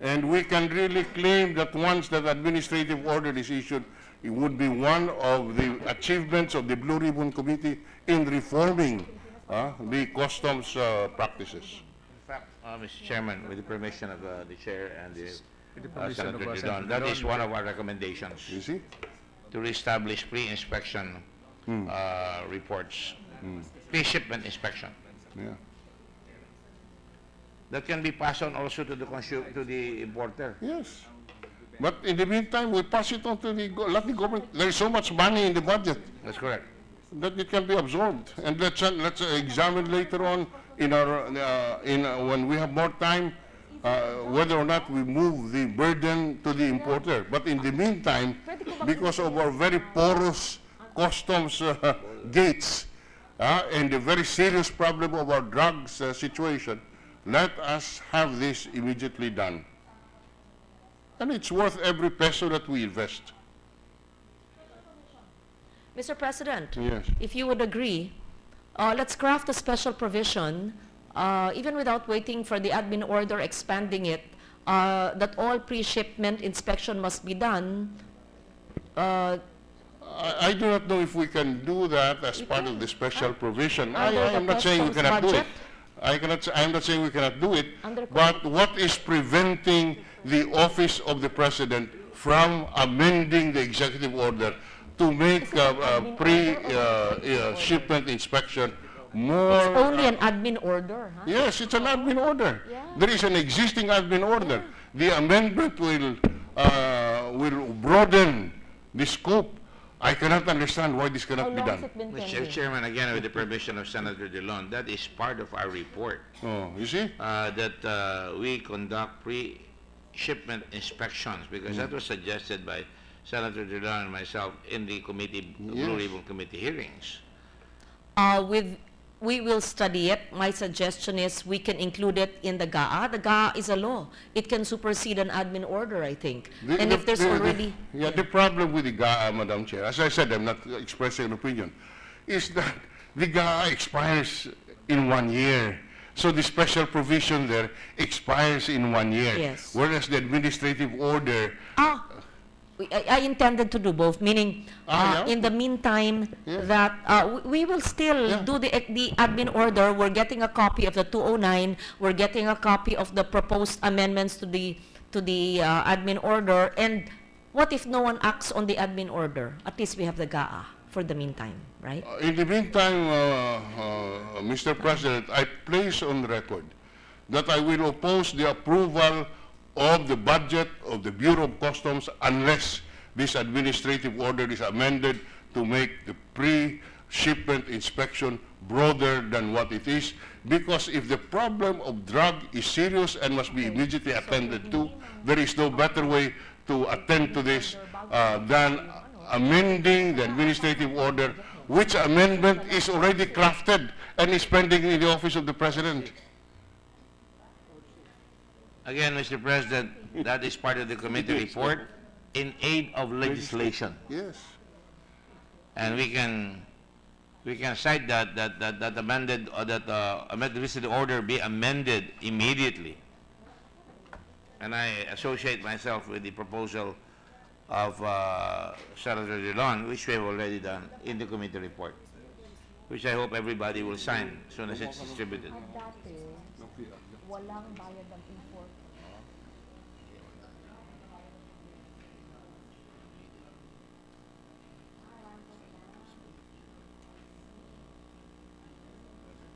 And we can really claim that once that administrative order is issued, it would be one of the achievements of the Blue Ribbon Committee in reforming the customs practices. In fact, Mr. Chairman, with the permission of the Chair and the permission of Senator Senator Didon, that is Didon, one of our recommendations, You see? to reestablish pre-inspection reports, pre-shipment inspection. Yeah. That can be passed on also to the importer. Yes. But in the meantime, we pass it on to let the government. There is so much money in the budget That's correct. that it can be absorbed. And let's examine later on in our when we have more time whether or not we move the burden to the importer. But in the meantime, because of our very porous customs gates and the very serious problem of our drugs situation, let us have this immediately done. And it's worth every peso that we invest. Mr. President, Yes. if you would agree, let's craft a special provision, even without waiting for the admin order expanding it, that all pre-shipment inspection must be done. I do not know if we can do that as part of the special provision. I Under the am not saying we customs cannot do it. budget? I am not saying we cannot do it. Under But what is preventing the office of the president from amending the executive order to make pre-shipment inspection more? It's only an admin order, huh? Yes, it's an admin order. Yeah. There is an existing admin order. The amendment will broaden the scope. I cannot understand why this How cannot be long has done. it been Mr. pending? Chairman, again, with the permission of Senator Dillon, that is part of our report, Oh, you see? that we conduct pre-shipment inspections, because that was suggested by Senator Dillon and myself in the committee, Blue Yes. Ribbon Committee hearings. We will study it. My suggestion is we can include it in the GAA. The GAA is a law. It can supersede an admin order, I think. And if there's already... The problem with the GAA, Madam Chair, as I said, I'm not expressing an opinion, is that the GAA expires in 1 year. So the special provision there expires in 1 year. Yes. Whereas the administrative order, I intended to do both, meaning yeah. in the meantime Yeah. that we will still do the admin order. We're getting a copy of the 209. We're getting a copy of the proposed amendments to the admin order. And what if no one acts on the admin order? At least we have the GAA for the meantime, right? in the meantime, Mr. President, I place on record that I will oppose the approval of the budget of the Bureau of Customs unless this administrative order is amended to make the pre-shipment inspection broader than what it is. Because if the problem of drug is serious and must be immediately attended to, there is no better way to attend to this than amending the administrative order, which amendment is already crafted and is pending in the office of the President. Again, Mr. President, that is part of the committee report in aid of legislation. Yes. And we can cite that amended or that amended order be amended immediately. And I associate myself with the proposal of Senator Dillon, which we have already done in the committee report, which I hope everybody will sign as soon as it's distributed. Dati, walang bayad ng import.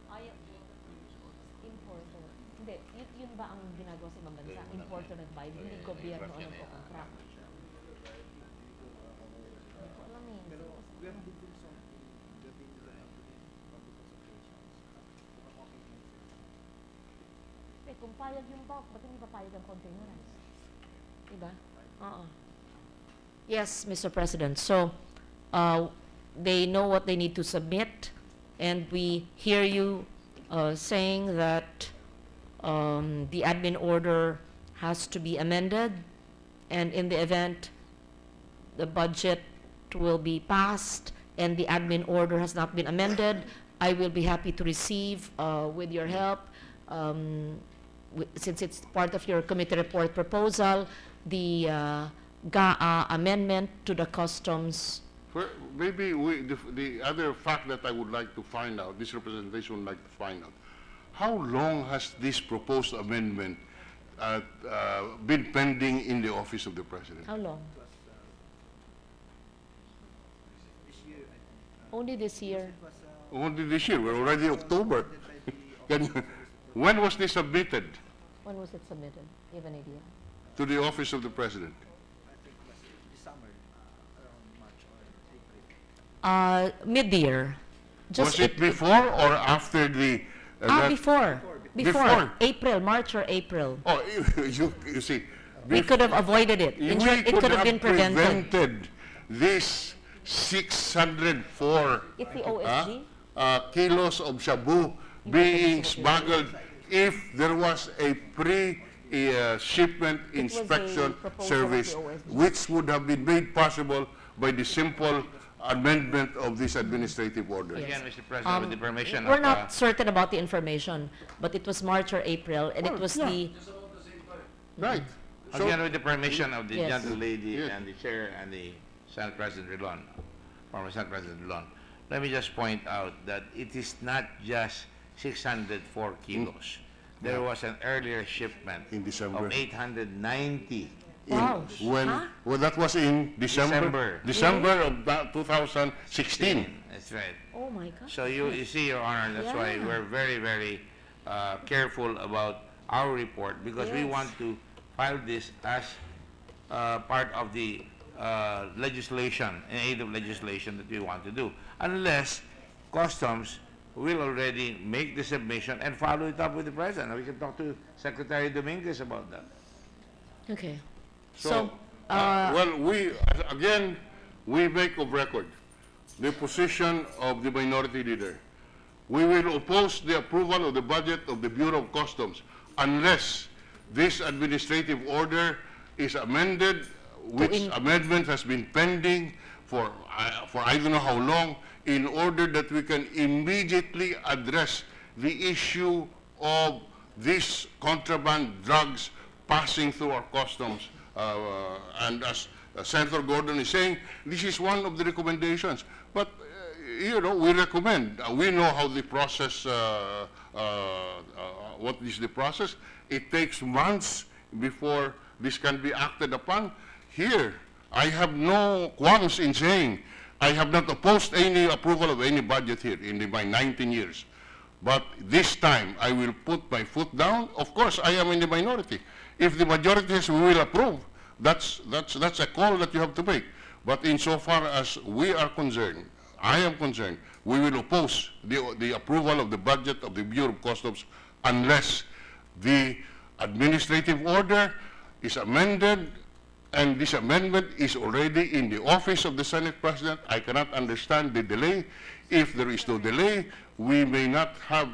Ay, importer. Hindi, yun ba ang ginagawa sa ibang bansa? Importer nagbayad, hindi gobyerno ang nagko-contract. Hindi ko alam eh. We have different zone. We have been to the public consultations. Kung payag yung bulk, ba't hindi pa payag ang containerized? Diba? Yes, Mr. President. So, they know what they need to submit, and we hear you saying that the admin order has to be amended, and in the event the budget will be passed and the admin order has not been amended, I will be happy to receive, with your help, since it's part of your committee report proposal, the GAA amendment to the customs. Maybe the other fact that I would like to find out, this representation would like to find out, how long has this proposed amendment been pending in the office of the President? How long? This year, I think. Only this year. It was Only this year, we're already October. When was this submitted When was it submitted? You have an idea? to the office of the President? Mid-year. Was it before or after the... that- Before. Before. April, March or April. Oh, you see, We could have avoided it. In short, it could have been prevented. prevented this 604 It's the OSG? kilos of shabu being smuggled if there was a pre-shipment was a inspection proposal of service, the OSG. which would have been made possible by the simple amendment of this administrative order. Again, Mr. President, with the permission We're of... not certain about the information, but it was March or April, and it was the... Right. So, Again, with the permission of the Yes. gentle lady Yes. and the chair and the Senate President Rilon, former Senate President Rilon, let me just point out that it is not just 604 kilos. There was an earlier shipment In December. of 890. Wow. Well, that was in December of 2016. That's right. Oh, my God. So you see, Your Honor, that's why Yeah. we're very, very careful about our report, because we Yes. want to file this as part of the legislation, in aid of legislation that we want to do, unless Customs will already make the submission and follow it up with the President. We can talk to Secretary Dominguez about that. Okay. So, well, we make of record the position of the minority leader. We will oppose the approval of the budget of the Bureau of Customs unless this administrative order is amended, which amendment has been pending for I don't know how long, in order that we can immediately address the issue of these contraband drugs passing through our customs. And as Senator Gordon is saying, this is one of the recommendations. But, you know, we recommend. We know how the process, what is the process. It takes months before this can be acted upon. Here, I have no qualms in saying I have not opposed any approval of any budget here in my 19 years. But this time, I will put my foot down. Of course, I am in the minority. If the majority says we will approve, that's a call that you have to make. But insofar as we are concerned, I am concerned, we will oppose the approval of the budget of the Bureau of Customs unless the administrative order is amended, and this amendment is already in the office of the Senate President. I cannot understand the delay. If there is no delay, we may not have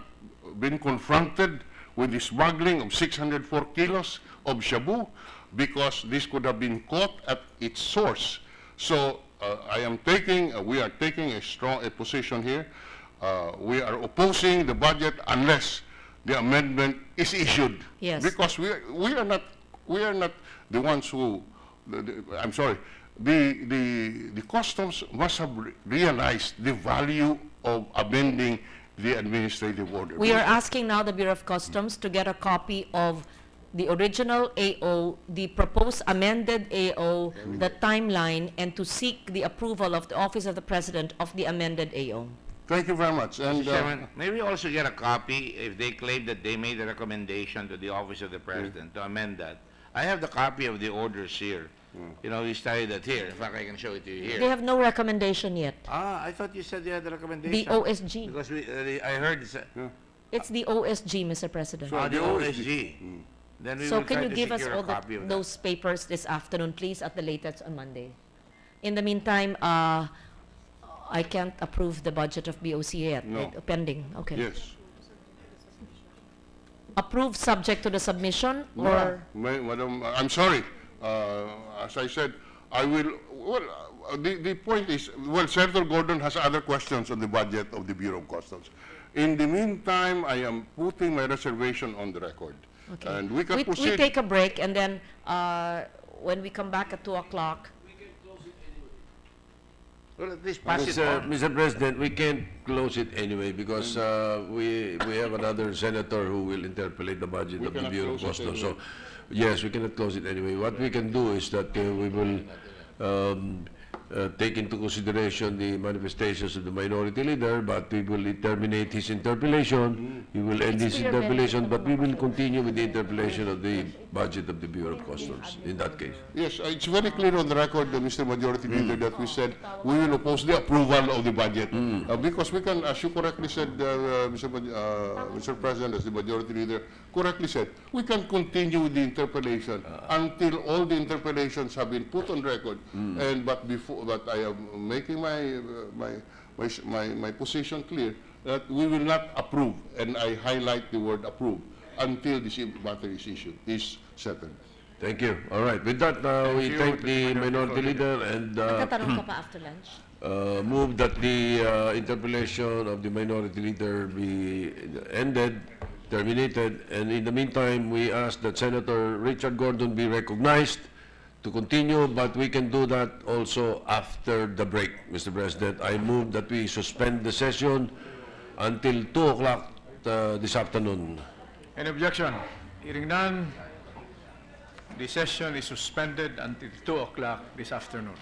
been confronted with the smuggling of 604 kilos of shabu, because this could have been caught at its source. So we are taking a strong position here. We are opposing the budget unless the amendment is issued. Yes. Because we are not the ones who, I'm sorry, the customs must have realized the value of amending the administrative order. We are asking now the Bureau of Customs to get a copy of the original AO, the proposed amended AO, the timeline, and to seek the approval of the Office of the President of the amended AO. Thank you very much. And Mr. Chairman, may we also get a copy if they claim that they made a recommendation to the Office of the President to amend that? I have the copy of the orders here. You know, we studied that here. In fact, I can show it to you here. They have no recommendation yet. I thought you said they had the recommendation. The OSG. Because I heard it's It's the OSG, Mr. President. the OSG. Then we So will can try you to give us secure a all copy of that. those papers this afternoon, please, at the latest on Monday? In the meantime, I can't approve the budget of BOC yet. No. Pending, okay. yes. Approve subject to the submission, or? Madam, I'm sorry. As I said, I will, well, the point is, well, Senator Gordon has other questions on the budget of the Bureau of Customs. In the meantime, I am putting my reservation on the record. Okay. And we can We proceed. take a break, and then when we come back at 2 o'clock, Well, at least pass it on. Mr. President, we can't close it anyway because we have another senator who will interpolate the budget of the cannot Bureau of close it Customs. So, yes, we cannot close it anyway. What we can do is that we will take into consideration the manifestations of the minority leader, but we will terminate his interpellation. He will end his interpellation, but we will continue with the interpellation of the budget of the Bureau of Customs in that case. Yes, it's very clear on the record, Mr. Majority Leader, that we said we will oppose the approval of the budget. Because we can, as you correctly said, Mr. President, as the Majority Leader correctly said, we can continue with the interpellation until all the interpellations have been put on record. But I am making my position clear that we will not approve, and I highlight the word approve, until this matter is settled. Thank you. All right. With that, we you thank to the the minority leader and Tatanong ka pa after lunch? move that the interpellation of the minority leader be ended, terminated, and in the meantime, we ask that Senator Richard Gordon be recognized to continue, but we can do that also after the break, Mr. President. I move that we suspend the session until 2 o'clock this afternoon. Any objection? Hearing none, the session is suspended until 2 o'clock this afternoon.